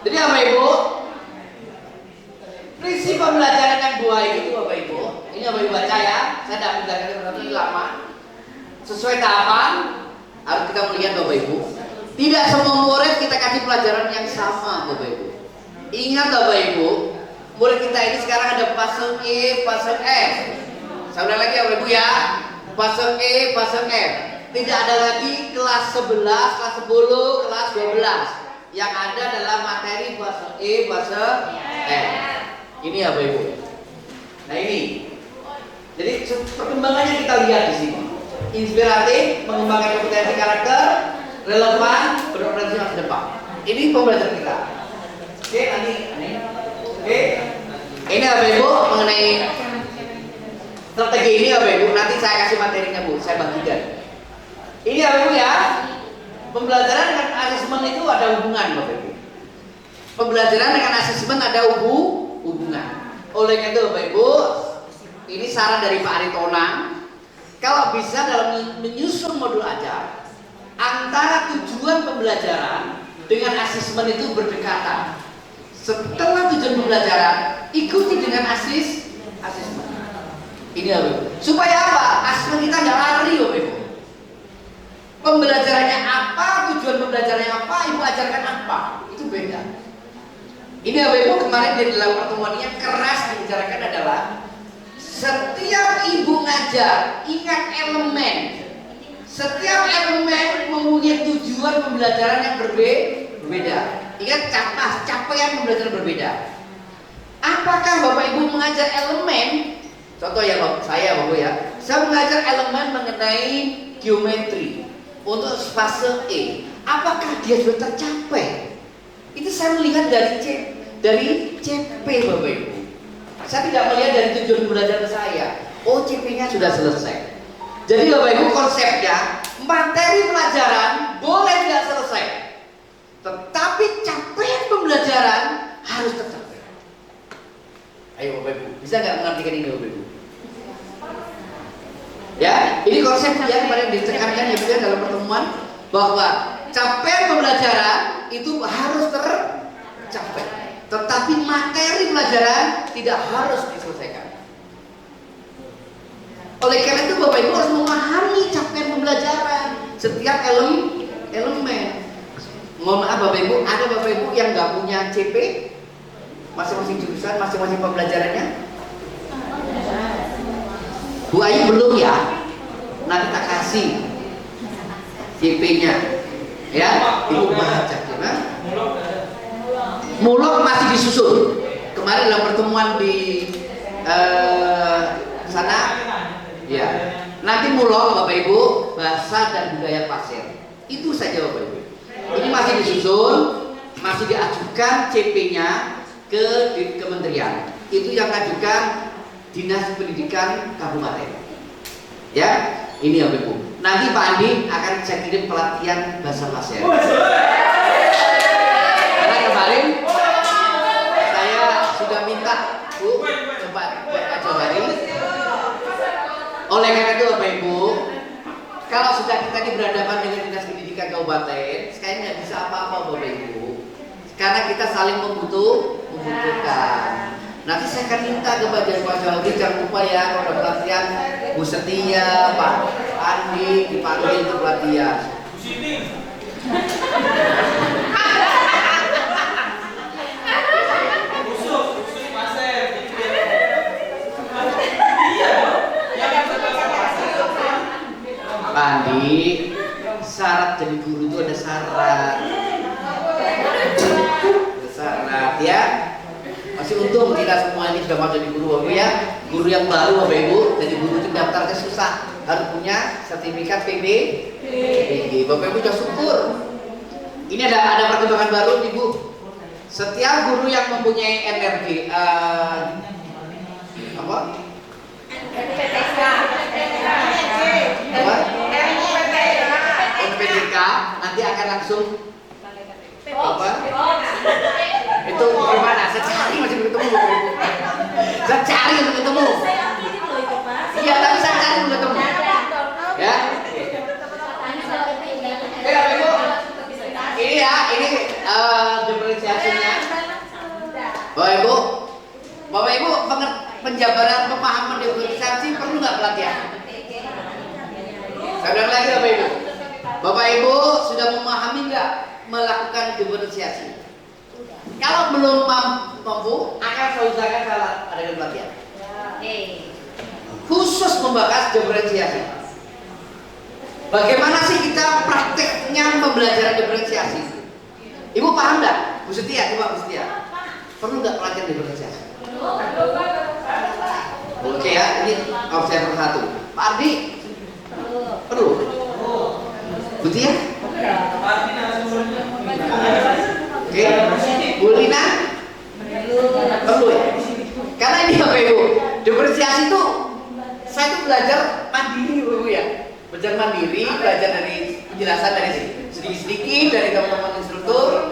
Jadi Bapak Ibu, prinsip pembelajaran yang 2 itu Bapak Ibu, ini Ini Bapak Ibu baca ya. Saya tidak menjelaskan berarti lama. Sesuai tahapan harus kita melihat Bapak Ibu. Tidak semua murid kita kasih pelajaran yang sama Bapak Ibu. Ingat Bapak Ibu, murid kita ini sekarang ada fase E, fase F. Saya ulang lagi ya Bapak Ibu ya. Fase E, fase F. Tidak ada lagi kelas 11, kelas 10, kelas 12. Yang ada adalah materi fase E, fase F. Ini ya Bapak Ibu. Nah ini. Jadi perkembangannya kita lihat di sini. Inspiratif, mengembangkan kompetensi karakter, relevan, berorientasi masa depan. Ini pembelajaran kita. Oke, nanti. Oke. Ini Bapak Ibu mengenai strategi ini Bapak Ibu. Nanti saya kasih materinya Bu, saya bagikan. Ini Bapak Ibu ya. Pembelajaran dengan asesmen itu ada hubungan Bapak Ibu. Pembelajaran dengan asesmen ada hubungan. Oleh karena itu Bapak Ibu, ini saran dari Pak Aritonang, kalau bisa dalam menyusun modul ajar, antara tujuan pembelajaran dengan asesmen itu berdekatan. Setelah tujuan pembelajaran, ikuti dengan asesmen. Ini Bapak Ibu. Supaya apa? Asesmen kita nggak lari Bapak Ibu. Pembelajarannya apa, tujuan pembelajarannya apa, Ibu ajarkan apa, itu beda. Ini Bapak Ibu kemarin di dalam pertemuan yang keras dibicarakan adalah setiap Ibu ngajar ingat elemen. Setiap elemen mempunyai tujuan pembelajaran yang berbeda. Ingat capaian pembelajaran berbeda. Apakah Bapak Ibu mengajar elemen? Contoh ya Bapak, saya mengajar elemen mengenai geometri untuk fase E. Apakah dia sudah tercapai? Itu saya melihat dari CP Bapak Ibu. Saya tidak melihat dari tujuan pembelajaran saya. Oh, CP-nya sudah selesai. Jadi Bapak Ibu konsepnya materi pelajaran boleh tidak selesai, tetapi capaian pembelajaran harus tercapai. Ayo Bapak Ibu, bisa nggak mengartikan ini Bapak Ibu? Ya, ini konsep yang kemarin ditekankan ya dalam pertemuan bahwa capaian pembelajaran itu harus tercapai, tetapi materi pelajaran tidak harus diselesaikan. Oleh karena itu Bapak Ibu harus memahami capaian pembelajaran setiap elemen. Mohon maaf Bapak Ibu, ada Bapak Ibu yang nggak punya CP masing-masing jurusan, masing-masing pembelajarannya. Bu Ayu belum ya? Nanti tak kasih CP-nya. Ya, Ibu baca gimana? Mulok masih disusun. Kemarin dalam pertemuan di sana, ya. Nanti mulok Bapak Ibu bahasa dan budaya pasir. Itu saja Bapak Ibu. Ini masih disusun, masih diajukan CP-nya ke kementerian. Itu yang ajukan Dinas Pendidikan Kabupaten. Ya, ini Bapak Ibu. Nanti Pak Andi akan saya kirim pelatihan bahasa pasir. Karena kemarin saya sudah minta Bu coba Pak Jawari. Oleh karena itu Bapak Ibu, kalau sudah kita ini berhadapan dengan Dinas Pendidikan Kabupaten, sekarang nggak bisa apa-apa Bapak Ibu, karena kita saling membutuhkan. Nanti saya akan minta kepada Pak Jawari, jangan lupa ya kalau ada pelatihan Bu Setia, Pak Andi dipanggil untuk pelatihan. Bu Siti. Pak Andi, syarat jadi guru itu ada syarat. Ya. Masih untung kita semua ini sudah mau jadi guru Bapak ya. Guru yang baru Bapak Ibu, jadi guru itu daftarnya susah, harus punya sertifikat PBG. Bapak Ibu sudah syukur. Ini ada perkembangan baru Ibu. Setiap guru yang mempunyai NRG apa? NPTK nanti akan langsung apa? Itu bagaimana? Saya cari masih belum ketemu. Saya cari belum ketemu. Iya, tapi saya cari belum ketemu. Ya. Ibu. Ini ya, ini diferensiasinya. Bapak Ibu, penjabaran pemahaman diferensiasi Saya ulang lagi Bapak Ibu. Bapak Ibu sudah memahami nggak melakukan diferensiasi? Kalau belum mampu, akan saya usahakan saya adakan pelatihan. Khusus membahas diferensiasi. Bagaimana sih kita prakteknya pembelajaran diferensiasi? Ibu paham nggak? Bu Setia, coba Bu Setia. Perlu nggak pelatihan diferensiasi? Oke ya, ini observer satu. Pak Ardi, perlu? Bu Tia? Oke, Bu Lina? Perlu ya? Karena ini Bapak Ibu, diferensiasi itu saya tuh belajar mandiri Ibu ya. Belajar mandiri, belajar dari penjelasan dari sedikit-sedikit dari teman-teman instruktur.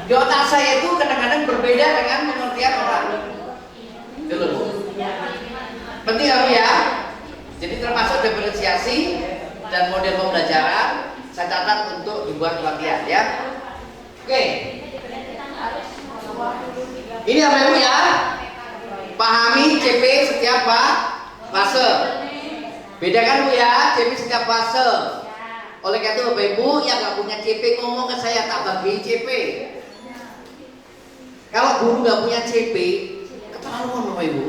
Di otak saya itu kadang-kadang berbeda dengan pengertian orang. Dulu. Penting ya. Jadi termasuk diferensiasi dan model pembelajaran saya catat untuk dibuat pelatihan ya. Oke. Ini apa Ibu ya? Pahami CP setiap fase. Bedakan Bu ya, CP setiap fase. Oleh karena itu Bapak Ibu yang nggak punya CP ngomong ke saya, tak bagi CP. Kalau guru nggak punya CP, keterlaluan Bapak Ibu.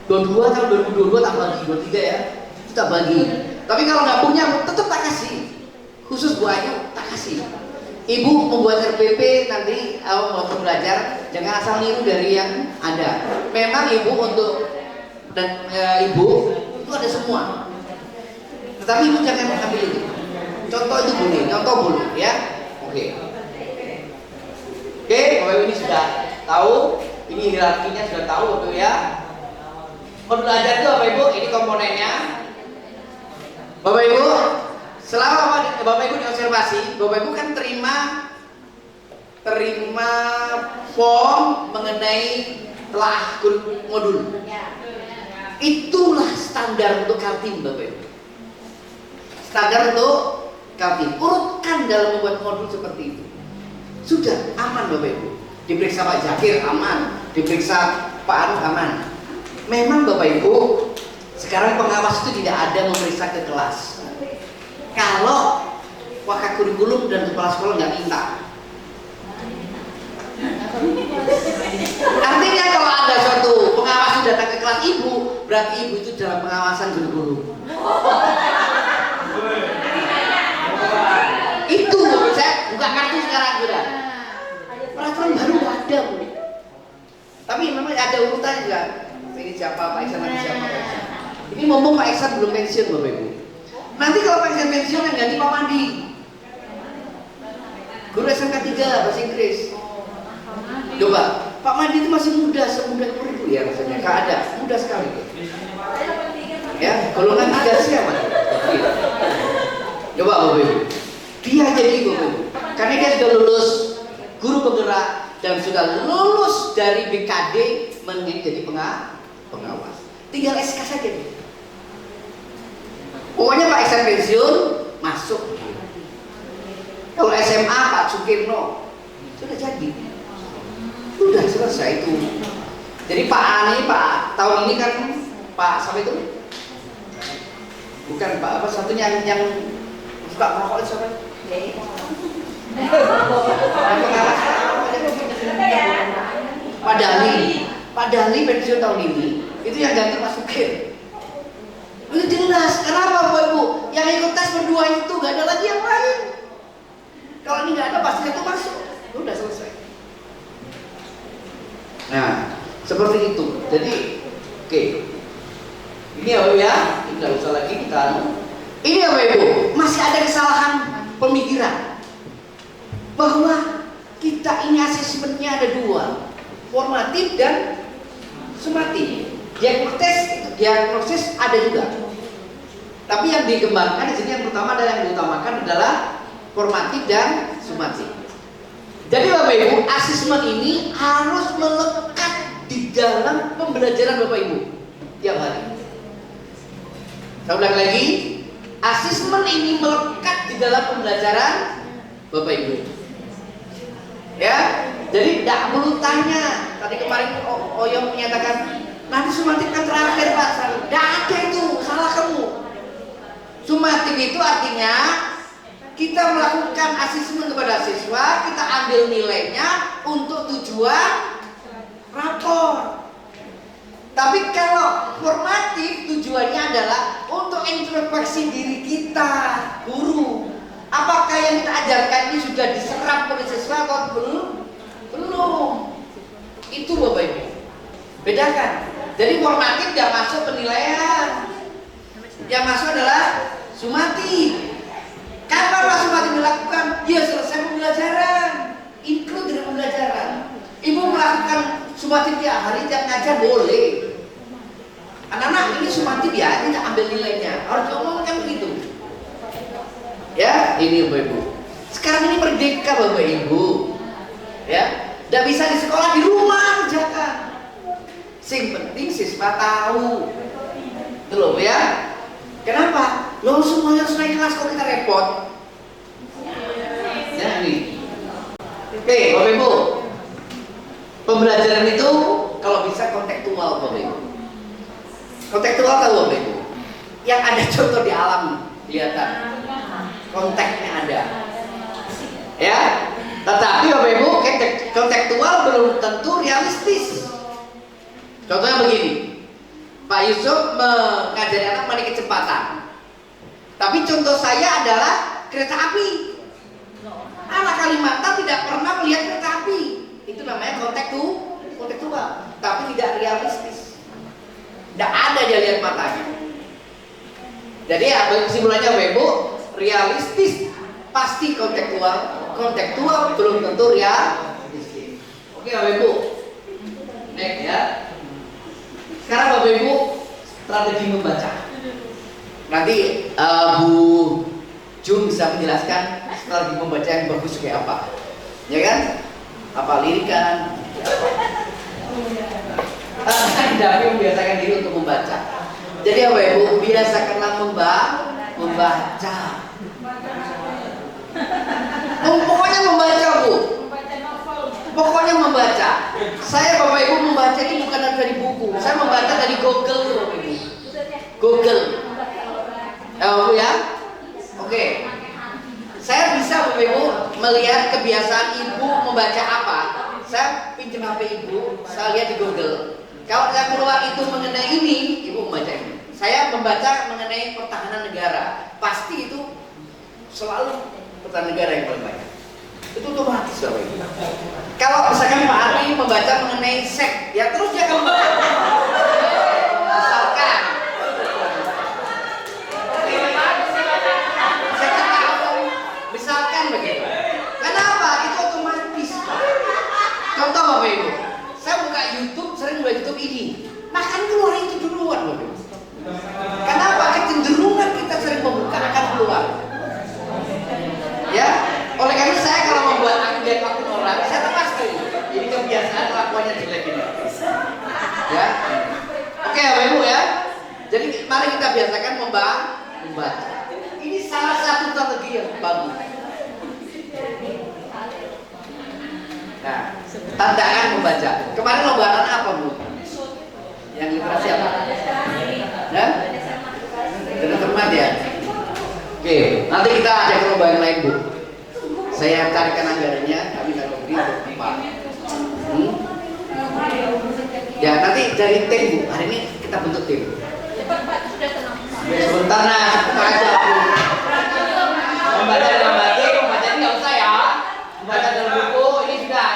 22 tahun 2022 tak bagi, 23 ya, itu tak bagi. Tapi kalau nggak punya, tetap tak kasih. Khusus Bu Ayu tak kasih. Ibu membuat RPP nanti waktu belajar jangan asal niru dari yang ada. Memang Ibu untuk dan Ibu itu ada semua. Tetapi Ibu jangan ambil itu. Contoh itu boleh, contoh boleh ya. Oke. Oke, Bapak Ibu ini sudah tahu, ini hierarkinya sudah tahu Bapak Ibu ya. Belajar itu Bapak Ibu, ini komponennya. Bapak Ibu, selama Bapak Ibu diobservasi, Bapak Ibu kan terima form mengenai telah modul. Itulah standar untuk Kaltim Bapak Ibu. Standar untuk Kaltim. Urutkan dalam membuat modul seperti itu. Sudah aman Bapak Ibu. Diperiksa Pak Zakir aman, diperiksa Pak Arif aman. Memang Bapak Ibu, sekarang pengawas itu tidak ada memeriksa ke kelas. Kalau wakil kurikulum dan kepala sekolah nggak minta. Artinya kalau ada suatu pengawas yang datang ke kelas Ibu, berarti Ibu itu dalam pengawasan kurikulum. Itu saya buka kartu sekarang sudah. Peraturan baru nggak ada Bu. Tapi memang ada urutan juga. Ini siapa Pak Iksan, nanti siapa Pak Iksan. Ini ngomong Pak Iksan belum pensiun Bapak Ibu. Nanti kalau Pak Iksan pensiun yang ganti Pak Mandi. Guru SMK 3 bahasa Inggris. Coba, Pak Mandi itu masih muda, semuda itu ya rasanya. Gak ada, muda sekali. Ya, golongan 3 siapa? Coba Bapak Ibu. Dia jadi Bapak Ibu. Karena dia sudah lulus guru penggerak dan sudah lulus dari BKD menjadi pengawas. Tinggal SK saja deh. Pokoknya Pak Iksan pensiun masuk. Kalau SMA Pak Sukirno sudah jadi. Sudah selesai itu. Jadi Pak Ani Pak tahun ini kan Pak siapa itu? Bukan Pak apa satunya yang suka merokok itu siapa? Pak Dali. Pak Dali pensiun tahun ini. Itu yang ganti Pak Sukir. Itu jelas. Kenapa Bapak Ibu? Yang ikut tes berdua itu gak ada lagi yang lain. Kalau ini gak ada pasti itu masuk. Udah selesai. Nah, seperti itu. Jadi, oke. Ini ya Bapak ya. Ini nggak usah lagi kita. Ini ya Bapak Ibu. Masih ada kesalahan pemikiran bahwa kita ini asesmennya ada dua, formatif dan sumatif. Diagnosis ada juga. Tapi yang dikembangkan di sini yang pertama adalah yang diutamakan adalah formatif dan sumatif. Jadi Bapak Ibu, asesmen ini harus melekat di dalam pembelajaran Bapak Ibu tiap hari. Saya ulang lagi, asesmen ini melekat di dalam pembelajaran Bapak Ibu. Ya, jadi tidak perlu tanya. Tadi kemarin Oyong menyatakan nanti sumatif kan terakhir Pak. Tidak ada itu, salah kamu. Sumatif itu artinya kita melakukan asesmen kepada siswa, kita ambil nilainya untuk tujuan rapor. Tapi kalau formatif tujuannya adalah untuk introspeksi diri kita, guru. Apakah yang kita ajarkan ini sudah diserap oleh siswa atau belum? Belum. Itu Bapak Ibu. Bedakan. Jadi formatif tidak masuk penilaian. Yang masuk adalah sumatif. Kapan sumatif dilakukan? Ya selesai pembelajaran. Include dari pembelajaran. Ibu melakukan sumatif tiap hari, tiap ngajar boleh. Anak-anak ini sumatif ya, kita ambil nilainya. Harus diomongkan begitu. Ya, ini Bapak Ibu. Sekarang ini merdeka Bapak Ibu. Ya, tidak bisa di sekolah, di rumah kerjakan. Sing penting siswa tahu. Itu loh ya. Kenapa? Lo semuanya harus naik kelas, kok kita repot? Ya ini. Oke, Bapak Ibu. Pembelajaran itu kalau bisa kontekstual Bapak Ibu. Kontekstual tahu Bapak Ibu. Yang ada contoh di alam, kelihatan. Konteksnya ada. Ya. Tetapi Bapak Ibu, kontekstual belum tentu realistis. Contohnya begini. Pak Yusuf mengajari anak menaiki kecepatan. Tapi contoh saya adalah kereta api. Anak Kalimantan tidak pernah melihat kereta api. Itu namanya kontekstual, tapi tidak realistis. Tidak ada dia lihat matanya. Jadi apa kesimpulannya Bapak Ibu? Realistis pasti kontekstual, kontekstual belum tentu realistis. Oke Bapak Ibu. Next ya. Sekarang Bapak Ibu strategi membaca. Nanti Bu Jun bisa menjelaskan strategi membaca yang bagus kayak apa, ya kan? Apa lirikan? Davi membiasakan diri untuk membaca. Jadi Bapak Ibu biasakanlah membaca. Pokoknya membaca Bu. Pokoknya membaca. Saya Bapak Ibu membaca ini bukan dari buku. Saya membaca dari Google Bapak Ibu. Google. Bu ya. Oke. Saya bisa Bapak Ibu melihat kebiasaan ibu membaca apa. Saya pinjam HP ibu, saya lihat di Google. Kalau saya keluar itu mengenai ini, ibu membaca ini. Saya membaca mengenai pertahanan negara. Pasti itu selalu pertahanan negara yang paling banyak. Itu otomatis Bapak Ibu. Kalau misalkan Pak Ari membaca mengenai seks, ya terus dia akan misalkan begitu. Kenapa? Itu otomatis. Contoh Bapak Ibu, saya buka YouTube, sering buka YouTube ini. Nah kan keluar itu duluan Bapak Ibu. Kenapa? Kecenderungan kita sering membuka akan keluar. Ya, oleh karena saya kalau membuat akun orang, saya pasti. Jadi kebiasaan kelakuannya jelek ini. Ya, oke Bapak Ibu ya. Jadi mari kita biasakan membaca. Ini salah satu strategi yang bagus. Nah, tantangan membaca. Kemarin lombaan apa Bu? Yang literasi apa? Ya? Dengan cermat ya. Oke, nanti kita ada perlombaan lain Bu. Saya carikan anggarannya, kami akan beri untuk Pak. Ya nanti dari tim Bu. Hari ini kita bentuk tim. Sebentar nah, sebentar aja Bu. Membaca dalam batik, membaca ini nggak usah ya. Membaca dalam buku, ini sudah.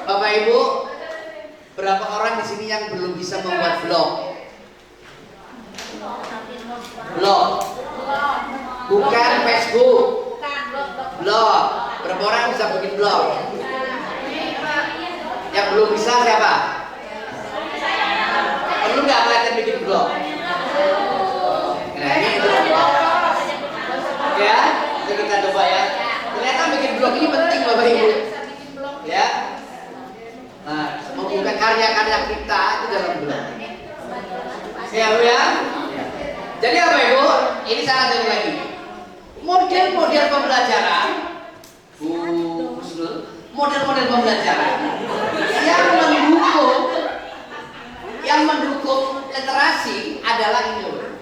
Bapak Ibu, berapa orang di sini yang belum bisa membuat blog? Blog, bukan Facebook. Blog. Berapa orang bisa bikin blog? Yang belum bisa siapa? Perlu nggak kelihatan bikin blog? Nah ini itu. Ya, jadi kita coba ya. Ternyata bikin blog ini penting Bapak Ibu. Ya. Nah, membuka karya-karya kita itu dalam blog. Ya Bu ya. Jadi apa Ibu? Ini salah satu lagi. Model-model pembelajaran, Bu Husnul, model-model pembelajaran yang yang mendukung literasi adalah ini loh.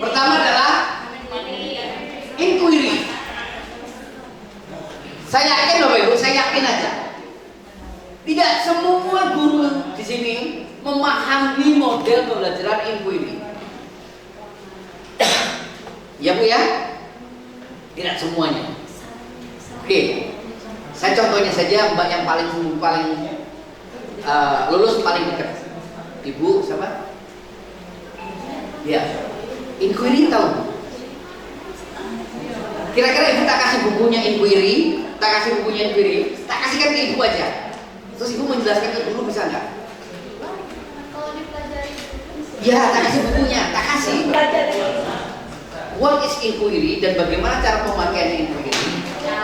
Pertama adalah inquiry. Saya yakin Bapak Ibu, saya yakin aja. Tidak semua guru di sini memahami model pembelajaran inquiry. Ya Bu ya? Tidak semuanya. Oke. Saya contohnya saja Mbak yang paling lulus paling dekat. Ibu siapa? Ya. Inquiry tahu? Kira-kira ibu tak kasih bukunya inquiry, tak kasihkan ke ibu aja. Terus ibu menjelaskan ke guru bisa nggak? Kalau dipelajari Ya, tak kasih bukunya, tak kasih. What is inquiry dan bagaimana cara pemakaian inquiry?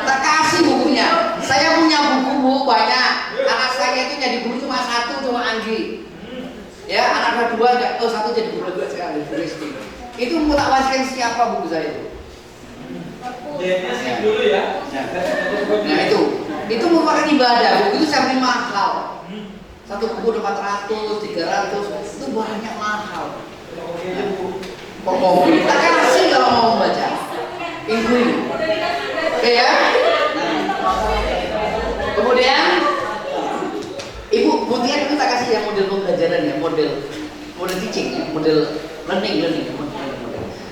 Tak kasih bukunya. Saya punya buku banyak. Anak saya itu jadi guru cuma satu, cuma Anggi. Ya, anak kedua nggak tahu satu jadi guru dua sekarang di SD. Itu mau tak wariskan siapa buku saya itu? Dulu ya. Nah itu merupakan ibadah. Buku itu saya beli mahal. Satu buku 400, 300 itu banyak mahal. Pokoknya kita kasih kalau mau membaca. Inquiry. Oke ya. Kemudian Ibu Mutia itu tak kasih yang model pembelajaran ya, model teaching, ya, model learning.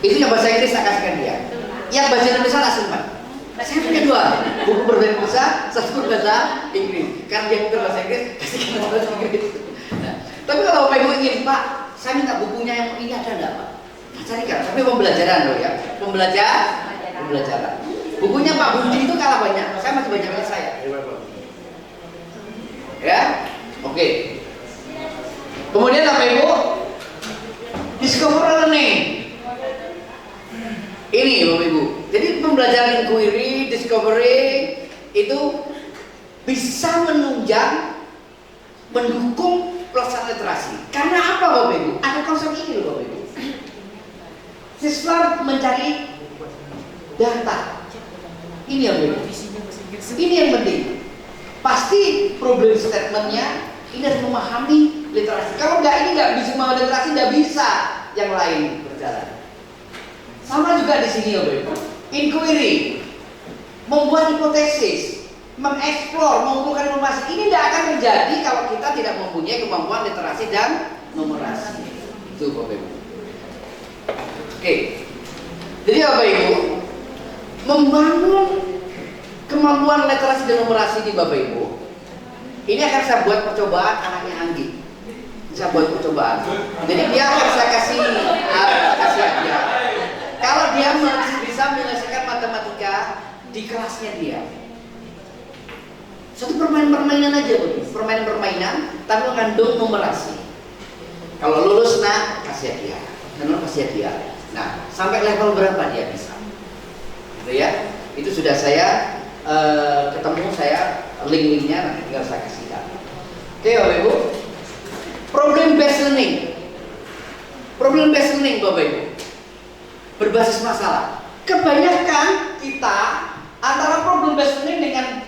Itu yang bahasa Inggris tak kasihkan dia. Yang bahasa Indonesia tak simpan. Saya punya dua buku berbahasa, satu berbahasa Inggris. Karena dia pintar bahasa Inggris, kasihkan bahasa Inggris. Nah, tapi kalau Bapak Ibu ingin, Pak, saya minta bukunya yang ini ada enggak, Pak? Nah, carikan. Tapi pembelajaran loh ya, pembelajaran. Bukunya Pak Budi itu kalah banyak. Saya masih banyak saya. Ya, oke. Kemudian Bapak Ibu, discover learning. Ini Bapak Ibu. Jadi pembelajaran inquiry, discovery itu bisa menunjang, mendukung pelaksanaan literasi. Karena apa Bapak Ibu? Ada konsep ini loh Bapak Ibu. Siswa mencari data. Ini yang Bapak Ibu. Ini yang penting. Pasti problem statementnya ini harus memahami literasi. Kalau ini nggak bisa memahami literasi, nggak bisa yang lain berjalan. Sama juga di sini Bapak Ibu. Inquiry, membuat hipotesis, mengeksplor, mengumpulkan informasi. Ini tidak akan terjadi kalau kita tidak mempunyai kemampuan literasi dan numerasi. Itu Bapak Ibu. Oke. Jadi Bapak Ibu, membangun kemampuan literasi dan numerasi di Bapak Ibu. Ini akan saya buat percobaan anaknya Anggi. Saya buat percobaan. Jadi dia akan saya kasih hadiah. Kalau dia bisa menyelesaikan matematika di kelasnya dia, satu permainan aja, permainan tapi mengandung numerasi. Kalau lulus kasih hadiah, kasih hadiah. Nah, sampai level berapa dia bisa? Gitu ya. Itu sudah saya ketemu, saya link-linknya nanti tinggal saya kasihkan. Oke Bapak Ibu, problem based learning Bapak Ibu, berbasis masalah. Kebanyakan kita antara problem based learning dengan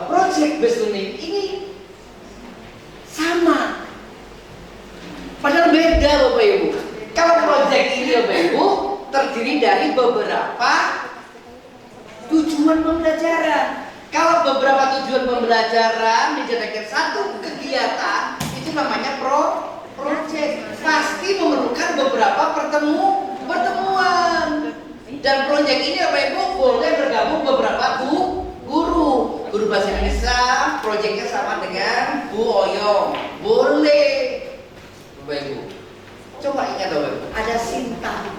project based learning ini sama, padahal beda Bapak Ibu. Kalau project ini Bapak Ibu terdiri dari beberapa tujuan pembelajaran. Kalau beberapa tujuan pembelajaran dijadikan satu kegiatan, itu namanya project. Pasti memerlukan beberapa pertemuan. Dan project ini Bapak Ibu boleh bergabung beberapa guru bahasa Indonesia. Projectnya sama dengan Bu Oyong, boleh Bapak Ibu. Coba ingat Bapak Ibu, ada Sinta.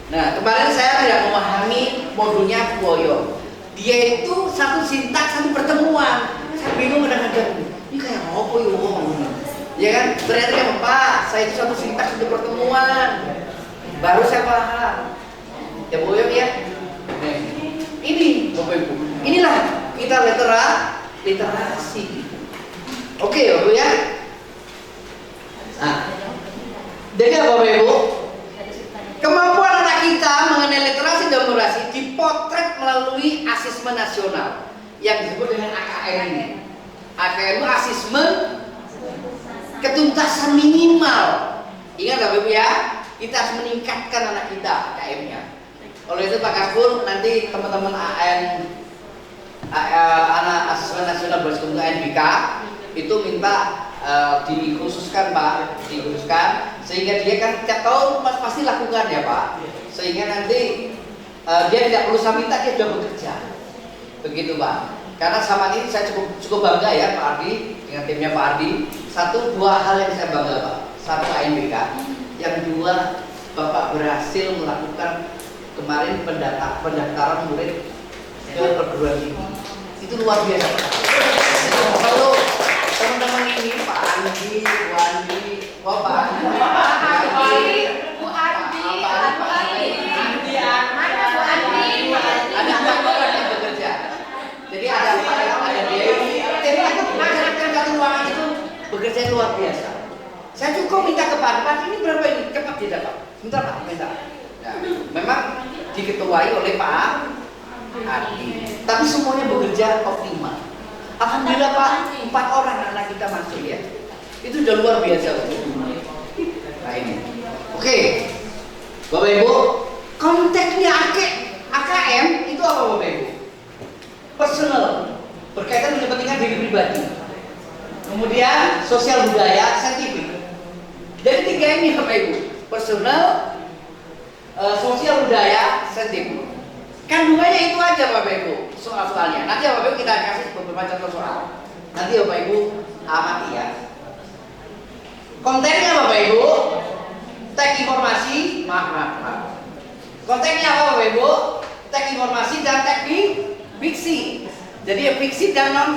Nah, kemarin saya tidak memahami modulnya Bu Oyong. Dia itu satu sintaks, satu pertemuan. Saya bingung kadang-kadang, ini kayak apa ya ya kan? Ternyata dia Pak, saya itu satu sintaks, satu pertemuan. Baru saya paham. Ya Bu Oyong ya. Nah, ini Bapak Ibu. Inilah kita literasi. Oke Bapak ya. Nah, jadi Bapak Ibu, kemampuan anak kita mengenai literasi dan numerasi dipotret melalui asesmen nasional yang disebut dengan AKN ini. AKM itu asesmen ketuntasan minimal. Ingat Bapak Ibu ya, kita harus meningkatkan anak kita AKM-nya. Oleh itu Pak Kasbur, nanti teman-teman anak asesmen nasional berbasis ANBK itu minta dikhususkan Pak, dikhususkan sehingga dia kan tiap tahun pasti lakukan ya Pak, sehingga nanti dia tidak perlu saya minta, dia sudah bekerja, begitu Pak. Karena sama ini saya cukup bangga ya Pak Ardi dengan timnya Pak Ardi. Satu dua hal yang saya bangga Pak, satu ANBK, yang dua Bapak berhasil melakukan kemarin pendaftaran murid ke perguruan tinggi. Itu luar biasa Pak. Kalau teman-teman ini Pak Andi, Bu Andi, Pak Andi, Bu Andi, ada orang yang bekerja. Jadi ada Dewi. Jadi itu satu ruangan itu bekerja luar biasa. Saya cukup minta kepada Pak, ini berapa ini? Cepat tidak Pak? Minta Pak, minta. Nah, memang diketuai oleh Pak Andi. Tapi semuanya bekerja optimal. Alhamdulillah Pak, 4 orang anak kita masuk ya. Itu udah luar biasa. Nah ini. Oke. Bapak Ibu, konteksnya AKM itu apa Bapak Ibu? Personal, berkaitan dengan kepentingan diri pribadi. Kemudian sosial budaya, saintifik. Dari tiga ini Bapak Ibu, personal, sosial budaya, saintifik. Kandungannya itu aja Bapak Ibu, soal-soalnya. Nanti Bapak Ibu kita kasih beberapa contoh soal. Nanti Bapak Ibu amati ya. Kontennya Bapak Ibu, teks informasi, maaf. Kontennya apa Bapak Ibu? Teks informasi dan teks fiksi. Jadi fiksi dan non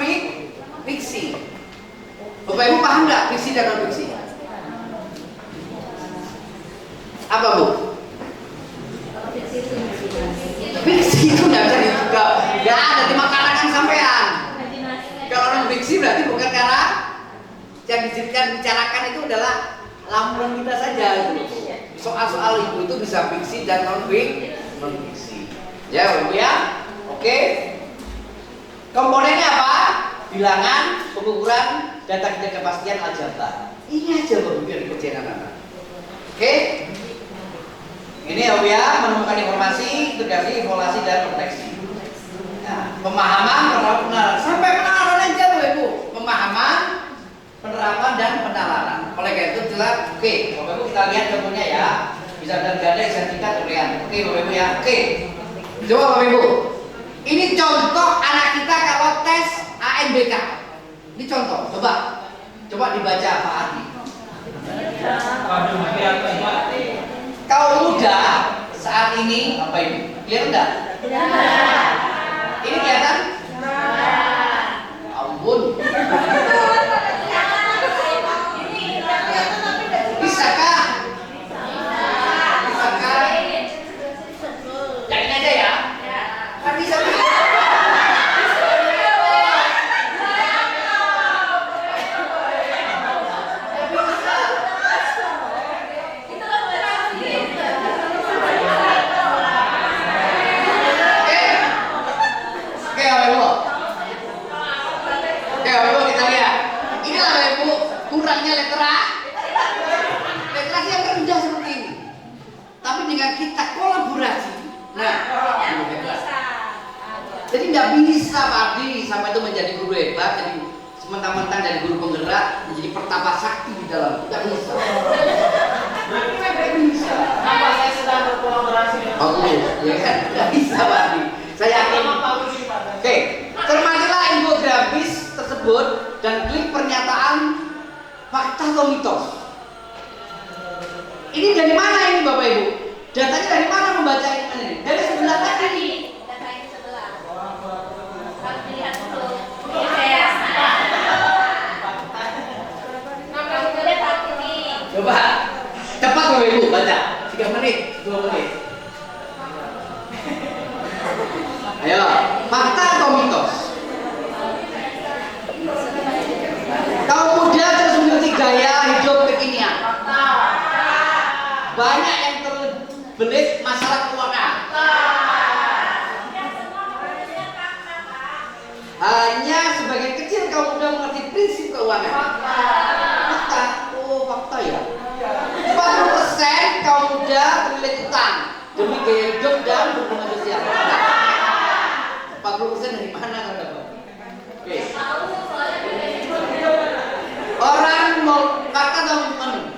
fiksi. Bapak Ibu paham nggak fiksi dan non fiksi? Apa Bu? Fiksi itu nggak bisa dibuka, nggak ada di makanan sampean. Kalau non fiksi berarti bukan karena yang dibicarakan itu adalah lampuan kita saja itu. Soal-soal itu bisa fiksi dan non fiksi. Ya, Bapak ya. Oke. Komponennya apa? Bilangan, pengukuran, data ketidakpastian, aljabar. Ini aja Bapak biar dikerjain anak-anak. Oke. Ini ya, menemukan informasi, integrasi, evaluasi dan refleksi. Nah, pemahaman, penerapan, sampai penalaran aja Bapak Ibu. Pemahaman, penerapan dan penalaran. Oleh karena itu jelas, oke, Bapak Ibu kita lihat contohnya ya. Bisa dari ganda, sertifikat, pemberian. Oke Bapak Ibu ya. Oke. Coba Bapak Ibu. Ini contoh anak kita kalau tes ANBK. Ini contoh. Coba dibaca Pak Adi. Kau muda saat ini apa ini? Kelihatan enggak? Ini kelihatan? Ampun. Bisakah? Yakin aja ya? Kan bisa. Kurangnya literasi yang rendah seperti ini. Tapi dengan kita kolaborasi, nah, jadi nggak bisa Pak Ardi sampai itu menjadi guru hebat, jadi sementang-mentang dari guru penggerak menjadi pertapa sakti di dalam, nggak bisa. Nggak bisa. Saya sedang berkolaborasi dengan ya kan, nggak bisa Pak Ardi. Saya yakin. Oke, cermatilah infografis tersebut dan klik pernyataan fakta atau mitos. Ini dari mana ini Bapak Ibu? Datanya dari mana membaca ini? Dari sebelah tadi. Data ini sebelah. Harus dilihat dulu. Coba cepat Bapak Ibu baca 3 menit, 2 menit. Ayo, fakta atau mitos? Kaum muda terus mengikuti gaya hidup kekinian. Banyak yang terbelit masalah keuangan. Hanya sebagian kecil kaum muda mengerti prinsip keuangan? Fakta. Oh, fakta ya. 40% kaum muda terlilit utang demi gaya hidup dan hubungan sosial. 40% dari mana kan Bapak? Oke. Orang mau kata teman-teman,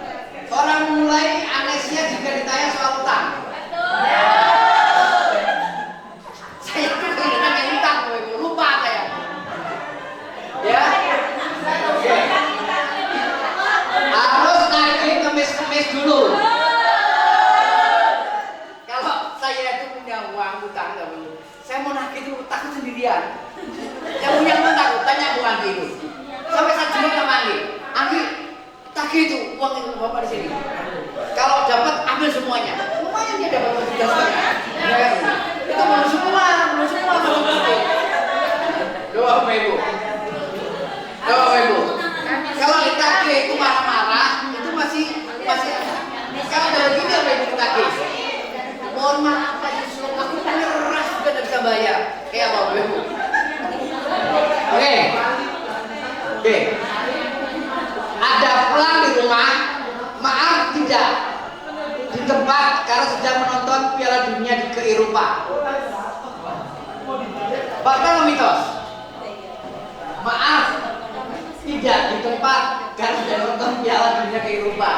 orang mulai amnesia jika ditanya soal utang. Saya itu kehilangan yang utang, lupa saya. Ya. Harus nagih kemis-kemis dulu. Kalau saya itu punya uang utang, saya mau nagih itu takut sendirian. Yang punya uang takut, tanya Bu Anggi itu. Sampai saya jemput sama Anggi. Anggi, tagih itu uang itu Bapak di sini. Kalau dapat ambil semuanya. Lumayan dia dapat uang 3 setengah. Ya kan? Itu mau semua masuk itu. Doa Bapak Ibu. Doa Bapak Ibu. Kalau ditagih itu marah-marah, itu masih kalau dari gini apa Ibu ditagih? Mohon maaf Pak Yusuf, aku menyerah juga tidak bisa bayar. Kayak apa Bapak Ibu? Oke. Ada pulang di rumah, maaf tidak di tempat karena sedang menonton Piala Dunia ke Eropa. Bahkan mitos. Maaf tidak di tempat karena sedang menonton Piala Dunia ke Eropa.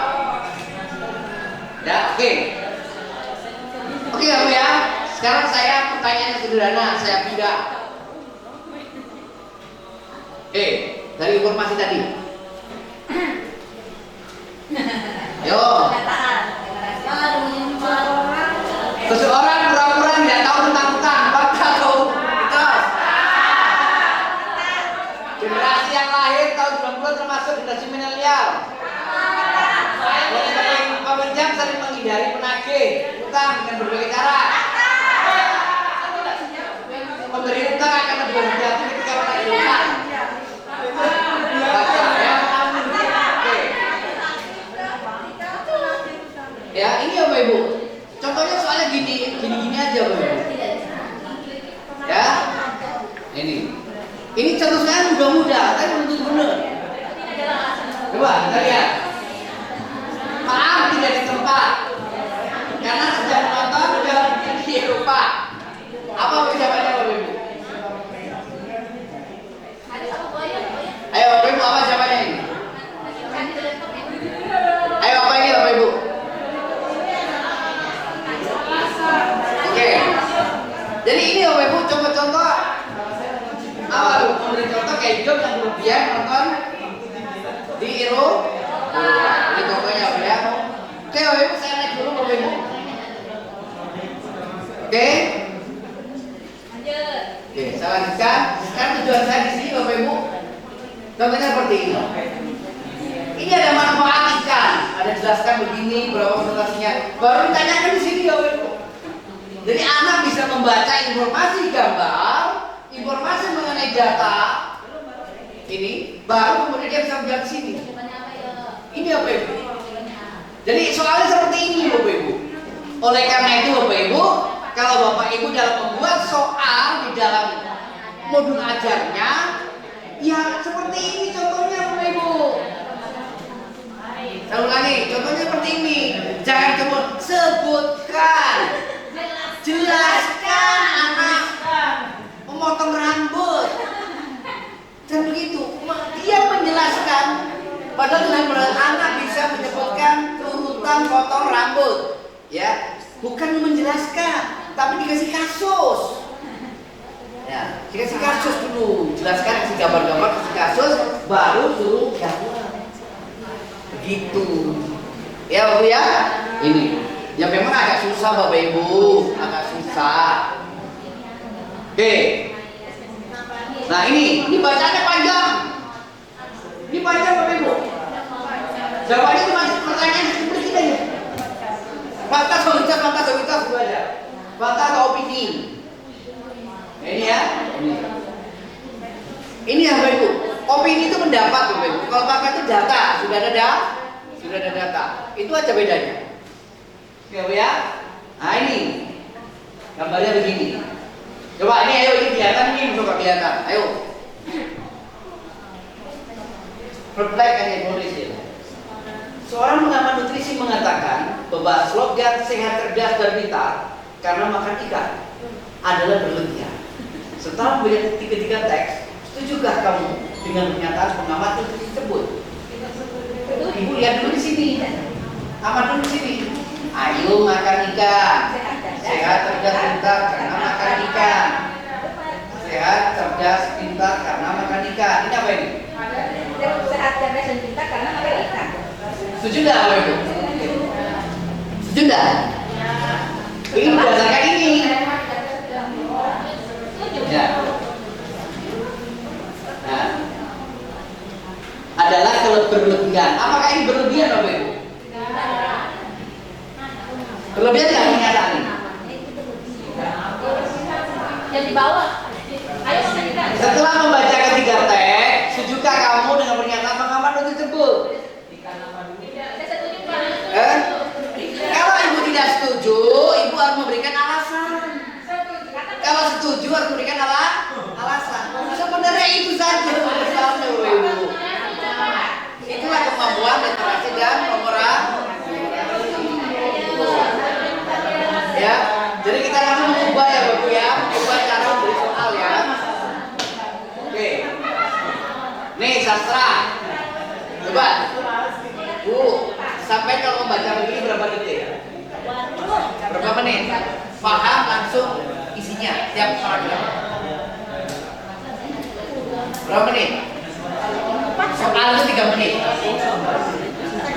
Ya, oke. Oke, Bapak ya. Sekarang saya pertanyaan sederhana, saya pindah. Oke, dari informasi tadi. Yo. Seseorang pura-pura tidak tahu tentang utang, fakta atau mitos? Generasi yang lahir tahun 90 termasuk generasi milenial. Peminjam sering menghindari penagih utang dengan berbagai cara. Pemberi utang akan lebih hati-hati ketika menagih utang. Ya, ini ya Bapak Ibu. Contohnya soalnya gini aja Bapak Ibu. Ya. Ini contoh saya mudah-mudah, tapi belum tentu benar. Coba kita lihat. Maaf tidak di tempat. Karena sedang menonton di Eropa. Apa jawabannya Bapak Ibu? Ayo Bapak Ibu, apa jawabannya ini? Ayo apa ini Bapak Ibu? Oke. Jadi ini Bapak Ibu contoh-contoh apa tuh? Memberi contoh kayak hidup yang berlebihan nonton di Eropa. Ini contohnya Bapak ya. Oke Bapak Ibu, saya naik dulu Bapak Ibu. Oke. Oke, saya lanjutkan. Sekarang tujuan saya di sini Bapak Ibu. Contohnya seperti ini. Ini ada manfaat ikan, ada jelaskan begini berapa presentasinya. Baru ditanyakan di sini ya Bapak Ibu. Jadi anak bisa membaca informasi gambar, informasi mengenai data ini, baru kemudian dia bisa menjawab di sini. Ini Bapak Ibu. Jadi soalnya seperti ini Bapak Ibu. Oleh karena itu Bapak Ibu, kalau Bapak Ibu dalam membuat soal di dalam modul ajarnya, ya seperti ini contohnya Bapak Ibu. Saya ulangi, contohnya seperti ini. Jangan cuma sebutkan, jelaskan anak memotong rambut. Dan begitu, dia menjelaskan. Padahal dengan anak bisa menyebutkan urutan potong rambut, ya, bukan menjelaskan, tapi dikasih kasus. Ya, dikasih kasus dulu, jelaskan, kasih gambar-gambar, kasih kasus, baru suruh jawab. Begitu. Ya Bapak ya, ini. Ya memang agak susah Bapak Ibu, agak susah. Oke. Nah ini bacanya panjang. Ini panjang Bapak Ibu. Jawabannya cuma pertanyaan seperti kita ya. Fakta soliditas itu aja. Fakta atau opini. Nah, ini ya. Ini ya Bapak Ibu. Opini itu pendapat Bapak Ibu. Kalau fakta itu data, sudah ada data. Itu aja bedanya. Oke Bapak ya. Nah ini gambarnya begini. Coba ini ayo, ini kelihatan, ini belum kelihatan. Ayo. Reflect and evolution. Seorang pengamat nutrisi mengatakan bahwa slogan sehat, cerdas, dan pintar karena makan ikan adalah berlebihan. Setelah melihat ketiga teks, setujukah kamu dengan pernyataan pengamat nutrisi tersebut? Ibu lihat dulu di sini, amat dulu di sini. Ayo makan ikan, sehat, cerdas, pintar karena makan ikan. Sehat, cerdas, pintar karena makan ikan. Ini apa ini? Sehat, cerdas, dan pintar karena makan ikan. Setuju nggak apa itu? Setuju nggak? Ini berdasarkan ini. Ya. Nah, adalah kalau berlebihan. Apakah ini berlebihan apa itu? Berlebihan nggak pernyataan ini? Yang di bawah. Ayo makan ikan. Setelah membaca ketiga teks, setujukah kamu dengan pernyataan pengamat tersebut? Saya setuju, Pak. Kalau ibu tidak setuju, ibu harus memberikan alasan. Kalau setuju harus memberikan alasan. Sebenarnya itu saja alasannya, ibu. Itulah kemampuan literasi dan memoralisasi. Ya, jadi kita harus mengubah ya, Bapak ya, mengubah cara memberi soal ya. Oke. Nih sastra. Coba. Bu, sampai kalau membaca begini berapa detik? Berapa menit? Paham langsung isinya tiap paragraf. Berapa menit? Soal itu 3 menit.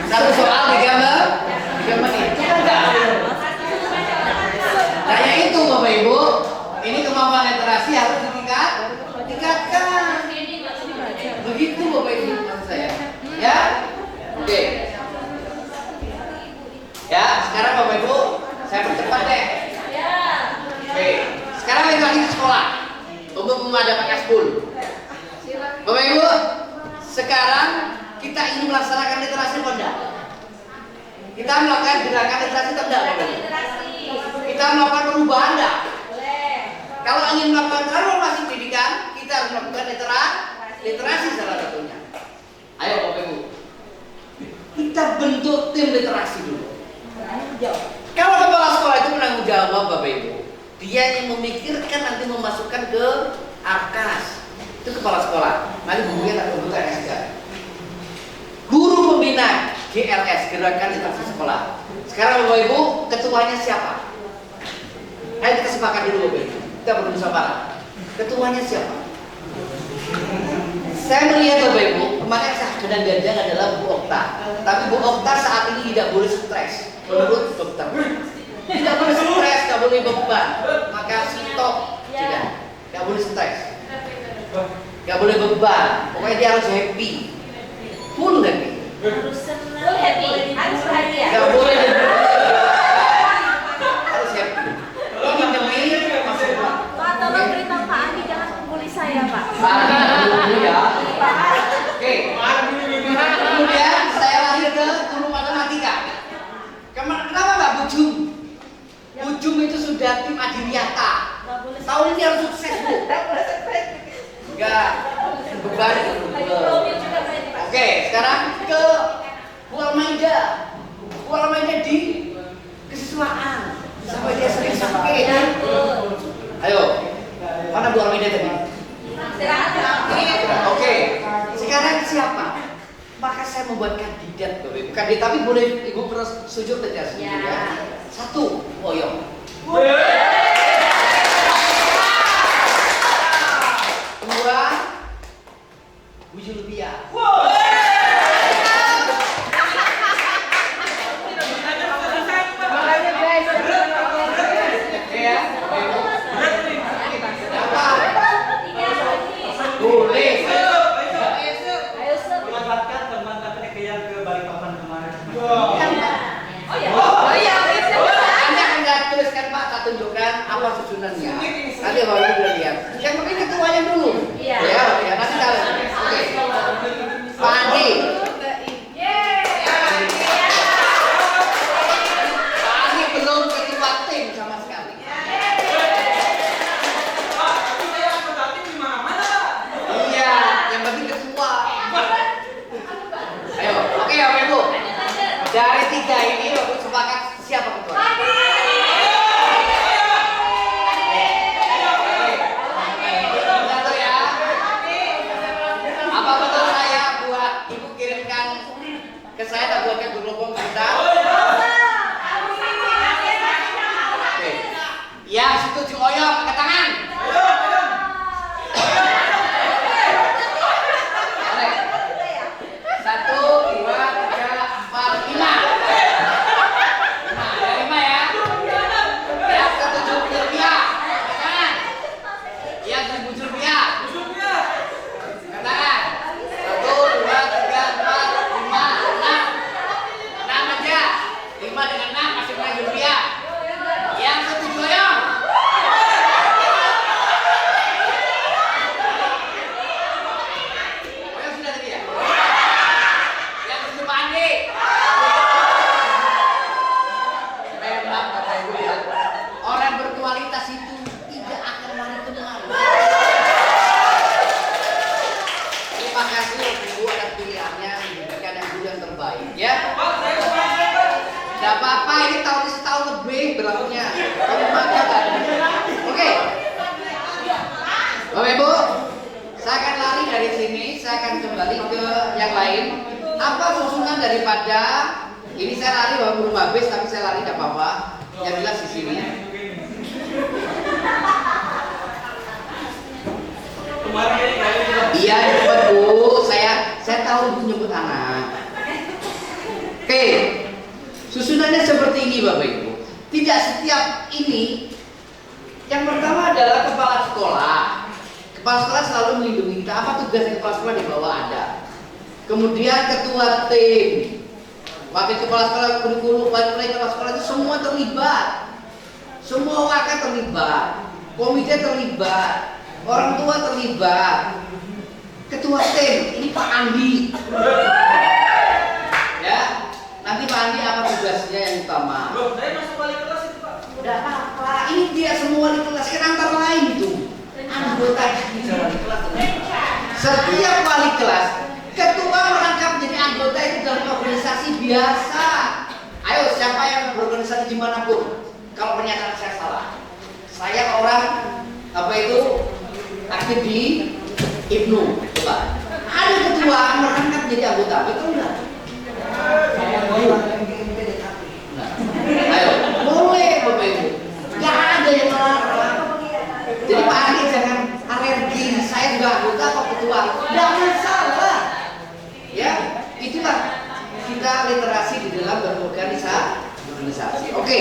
Satu soal 3 menit. Nah ya itu Bapak Ibu, ini kemampuan literasi harus ditingkatkan. Begitu Bapak Ibu maksud saya. Ya? Oke. Ya, sekarang Bapak Ibu, saya percepat deh. Oke. Sekarang literasi di sekolah untuk memadamkan ekskul. Bapak Ibu, sekarang kita ingin melaksanakan literasi apa enggak? Kita melakukan gerakan literasi atau enggak, Bapak Ibu? Kita melakukan perubahan enggak? Kalau ingin melakukan transformasi pendidikan, kita harus melakukan literasi salah satunya. Ayo Bapak Ibu, kita bentuk tim literasi dulu. Kalau kepala sekolah itu menanggung jawab Bapak Ibu, dia yang memikirkan nanti memasukkan ke ARKAS. Itu kepala sekolah. Nanti bukunya tak bentuk RSK. Guru pembina GLS, Gerakan Literasi Sekolah. Sekarang Bapak Ibu, ketuanya siapa? Ayo kita sepakat dulu Bapak Ibu. Kita bermusyawarah. Ketuanya siapa? Saya melihat Bapak Ibu, kemarin saya sedang gandeng adalah Bu Okta. Tapi Bu Okta saat ini tidak boleh stres. Menurut dokter, tidak boleh stres, tidak boleh beban. Maka stop, tidak boleh stres, tidak boleh beban. Pokoknya dia harus happy, full happy. Harus senang, harus bahagia. Tidak boleh harus happy. Ini demi Pak, tolong beritahu Pak Andi jangan membuli saya, Pak. dulu ya. Oke. Kemudian saya lahir ke guru matematika. Kenapa nggak Bujum? Bujum itu sudah tim Adiriata. Tahun ini harus sukses Bu. Enggak beban. Oke, sekarang ke Bu Almaida. Bu Almaida di kesiswaan sampai dia sering sakit. Ayo, mana Bu Almaida tadi? Oke, sekarang siapa? Maka saya membuat kandidat, kandidat tapi boleh Ibu terus sujud saja sendiri ya. 1, Boyong. 2, Bu Julbia. Boleh. Memanfaatkan teman-teman yang ke Balikpapan kemarin. Anda akan tuliskan Pak, tak tunjukkan apa susunannya. Nanti Bapak Ibu boleh lihat. Yang penting ketuanya dulu. Iya. Ya, nanti tahu. Oke. Pak Andi. Pak Andi belum ketua tim sama sekali. Iya, yang penting ketua. Dari 3 ini aku sepakat siapa ketua? Satu ya. Apa betul saya buat ibu kirimkan ke saya tak buatkan berlubang kita? Oke. Yang setuju oyong angkat tangan. Boleh. 1, 2, 3, 4, 5. 5 ya. Yang setuju rupiah. Angkat tangan. Yang setuju rupiah. Angkat tangan. 1, 2, 3, 4, 5, 6. 6 aja. 5 dengan 6 masih banyak rupiah. Yang setuju oyong. Oyong sudah tadi ya? Yang setuju Pak Andi. Memang kata ibu ya, orang berkualitas itu tidak akan lari kenal. Terima kasih ibu atas pilihannya memberikan yang dulu yang terbaik ya. Tidak apa-apa, ini tahun setahun lebih berlakunya. Kamu makan kan? Oke. Bapak Ibu, saya akan lari dari sini, saya akan kembali ke yang lain. Apa susunan daripada ini? Saya lari walaupun belum habis, tapi saya lari tidak apa-apa. Yang jelas di sini. Iya, cepat Bu. Saya tahu Ibu nyebut anak. Oke. Susunannya seperti ini Bapak Ibu. Tidak setiap ini. Yang pertama adalah kepala sekolah. Kepala sekolah selalu melindungi kita. Apa tugasnya kepala sekolah di bawah ada? Kemudian ketua tim, wakil kepala sekolah, kurikulum, wakil kepala sekolah itu semua terlibat. Semua wakil terlibat. Komite terlibat. Orang tua terlibat. Ketua tim, ini Pak Andi. Ya. Nanti Pak Andi apa tugasnya yang utama? Saya masuk wali kelas itu Pak. Udah apa? Ini dia semua wali kelas kan antara lain itu. Anggota di wali kelas. Setiap wali kelas, ketua merangkap menjadi anggota itu dalam organisasi biasa. Ayo siapa yang berorganisasi dimanapun? Kalau pernyataan saya salah, saya orang apa itu aktif di Ibnu. Coba. Ada ketua merangkap menjadi anggota, betul nggak? Nah, ayo, boleh Bapak Ibu. Gak ada yang melarang. Jadi Pak Andi jangan alergi. Saya juga anggota kok ketua. Gak masalah. Ya, itulah kita literasi di dalam berorganisasi. Oke.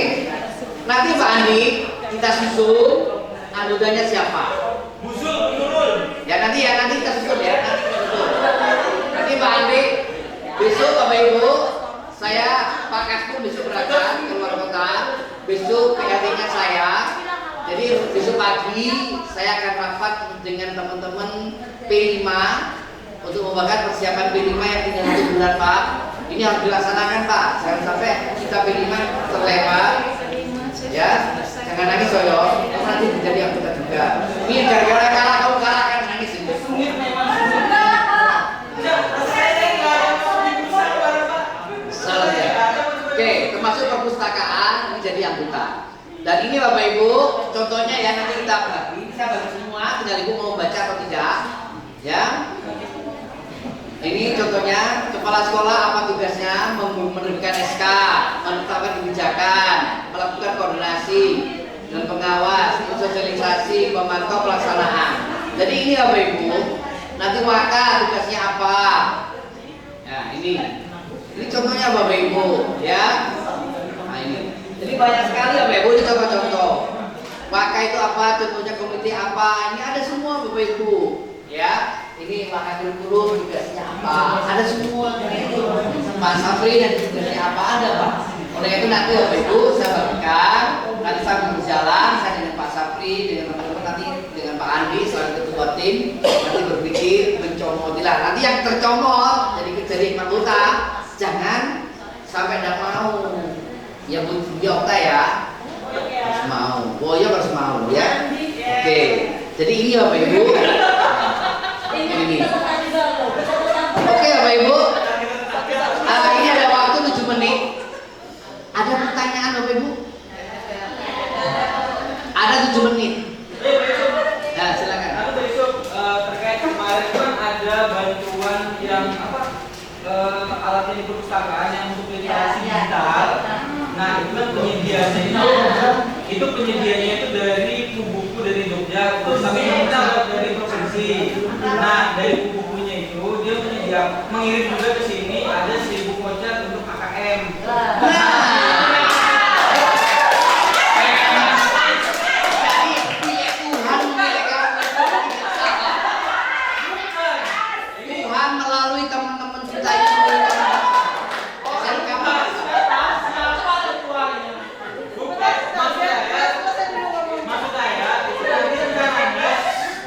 Nanti Pak Andi kita susun anggotanya siapa? Musuh Nurul. Ya nanti kita susun ya. Nanti Pak Andi besok Bapak Ibu, saya Pak Kasku besok berangkat ke luar kota. Besok PRT-nya saya. Jadi besok pagi saya akan rapat dengan teman-teman P5 untuk membahas persiapan P5 yang tinggal 1 bulan Pak. Ini harus dilaksanakan Pak. Jangan sampai kita P5 terlewat. Ya, jangan nangis Soyo. Kamu nanti menjadi anggota juga. Ini gara-gara kalah kamu kalah kan nangis ini. Salah ya. Oke, termasuk perpustakaan menjadi anggota. Dan ini Bapak Ibu, contohnya ya nanti kita bagi. Ini saya bagi semua, tinggal Ibu mau baca atau tidak. Ya. Ini contohnya kepala sekolah apa tugasnya? Menerbitkan SK, menetapkan kebijakan, melakukan koordinasi dan pengawas, sosialisasi, memantau pelaksanaan. Jadi ini Bapak Ibu, nanti waka tugasnya apa? Ya ini contohnya Bapak Ibu, ya. Nah ini, jadi banyak sekali Bapak Ibu, ini contoh-contoh. Waka itu apa? Contohnya komite apa? Ini ada semua Bapak Ibu, ya. Ini maka kurikulum tugasnya apa? Ada semua. Pak Safri dan tugasnya apa? Ada Pak. Oleh itu nanti Bapak Ibu saya bagikan. Nanti saya berjalan, saya dengan Pak Safri, dengan teman-teman nanti dengan Pak Andi selaku ketua tim nanti berpikir mencomotilah. Nanti yang tercomot jadi anggota jangan sampai tidak mau. Ya Bu Yokta ya harus mau. Boyo harus mau ya. Oke. Jadi ini Bapak Ibu. Ini. Oke Bapak Ibu, ini ada waktu 7 menit. alatnya di perpustakaan yang untuk literasi digital. Nah itu kan penyediaannya itu dari buku dari Jogja, tapi kita dari provinsi. Nah dari bukunya itu dia mengirim juga ke sini ada 1000 voucher untuk KKM. Tuhan melalui teman-teman kita itu Maksud saya itu tadi rencananya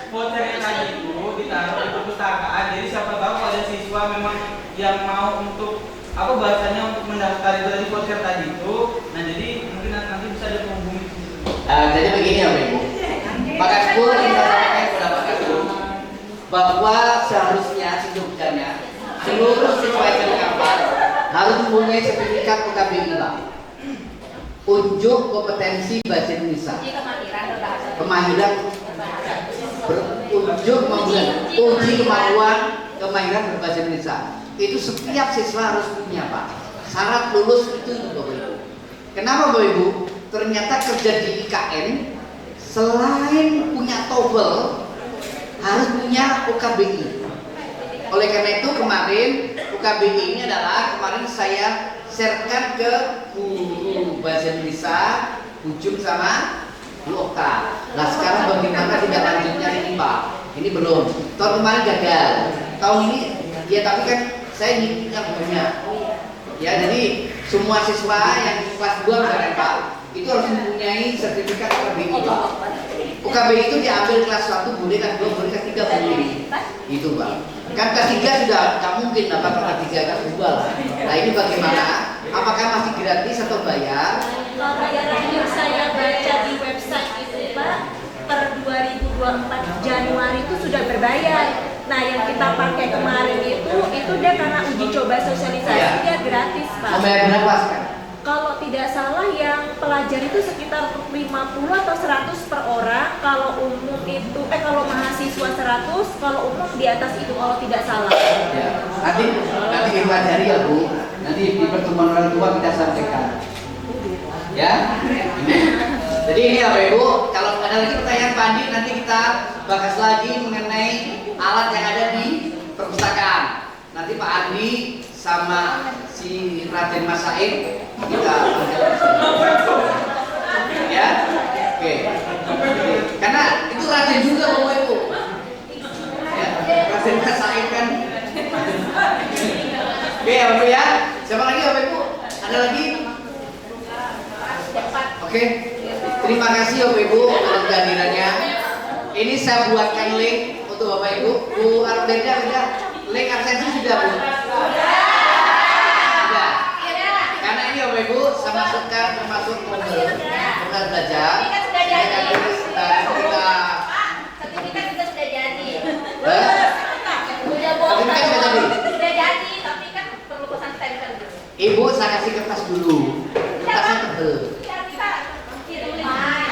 voucher yang tadi itu ditaruh di perpustakaan. Jadi siapa tahu kalau ada siswa memang yang mau untuk apa bahasanya untuk mendaftar itu tadi voucher tadi itu, nah jadi mungkin nanti bisa ada penghubung. jadi begini ya Ibu. Pak Kasbul kita sampaikan kepada Pak Kasbul bahwa seharusnya sejujurnya seluruh siswa SMK 4 harus mempunyai sertifikat UKBI Pak. Unjuk kompetensi bahasa Indonesia. Kemahiran unjuk uji kemampuan kemahiran berbahasa Indonesia. Itu setiap siswa harus punya Pak. Syarat lulus itu Bapak Ibu. Kenapa Bapak Ibu? Ternyata kerja di IKN selain punya TOEFL harus punya UKBI. Oleh karena itu kemarin UKBI ini adalah kemarin saya sharekan ke guru bahasa Indonesia Ujung sama Bu Okta. Nah sekarang bagaimana tidak lanjutnya ini Pak? Ini belum. Tahun kemarin gagal. Tahun ini ya tapi kan saya inginkan banyak. Ya jadi semua siswa yang kelas 2 misalnya Pak itu harus mempunyai sertifikat UKBI Pak. UKBI itu diambil kelas 1 boleh, kelas 2 boleh, kelas 3 boleh. Itu Pak. Kan kelas 3 sudah nggak mungkin dapat kelas 3 kelas 2 lah. Nah ini bagaimana? Apakah masih gratis atau bayar? Kalau bayarannya saya baca di website itu Pak, per 2024 Januari itu sudah berbayar. Nah yang kita pakai kemarin itu dia karena uji coba sosialisasi dia gratis Pak. Membayar berapa sekarang? Kalau tidak salah yang pelajar itu sekitar 50 atau 100 per orang. Kalau umum itu kalau mahasiswa 100, kalau umum di atas itu kalau tidak salah. Ya, nanti kita pelajari ya Bu. Nanti di pertemuan orang tua kita sampaikan. Ya. Jadi ini ya Bapak Ibu, kalau ada lagi pertanyaan Pak Andi nanti kita bahas lagi mengenai alat yang ada di perpustakaan. Nanti Pak Andi sama si Raden Mas Said kita ya. Oke. Karena itu Raden juga Bapak Ibu. Ya, Raden Mas Said kan. Oke ya Bapak ya. Siapa lagi Bapak Ibu? Ada lagi? Oke. Terima kasih Bapak Ibu atas kehadirannya. Ini saya buatkan link untuk Bapak Ibu. Bu Arbeda link absensi sudah Bu. Sudah. Karena ini Bapak Ibu saya masukkan termasuk model belajar. Sertifikat juga sudah jadi. Sudah jadi, tapi kan perlu pesan stempel dulu. Ibu saya kasih kertas dulu. Kertasnya tebel.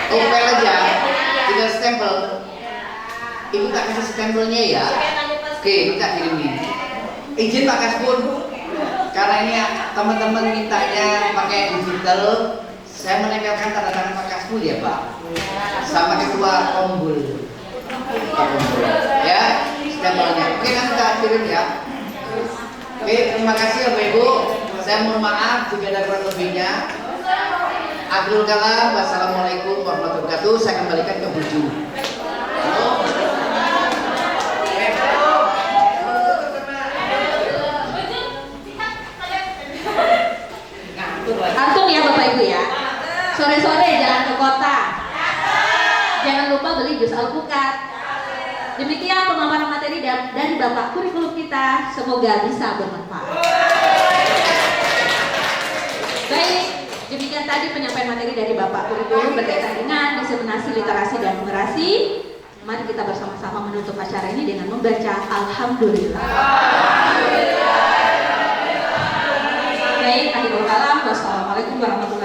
Topel aja, tinggal stempel. Ibu tak kasih stempelnya ya. Oke, ibu tak kirimin. Izin Pak Kasbul, karena ini teman-teman mintanya pakai digital, saya menempelkan tanda tangan Pak Kasbul ya Pak, sama ketua Kombul. Ya, stempelnya. Oke, nanti tak kirim ya. Oke, terima kasih ya Bapak Ibu. Saya mohon maaf jika ada kurang lebihnya. Abdul Kalam, wassalamualaikum warahmatullahi wabarakatuh. Saya kembalikan ke Buju. Antum ya Bapak Ibu ya. Sore-sore jalan ke kota. Jangan lupa beli jus alpukat. Demikian pemaparan materi dari Bapak kurikulum kita. Semoga bisa bermanfaat. Baik, demikian tadi penyampaian materi dari Bapak kurikulum berkaitan dengan diseminasi literasi dan numerasi. Mari kita bersama-sama menutup acara ini dengan membaca Alhamdulillah. Baik, akhirul kalam. Wassalamualaikum warahmatullahi wabarakatuh.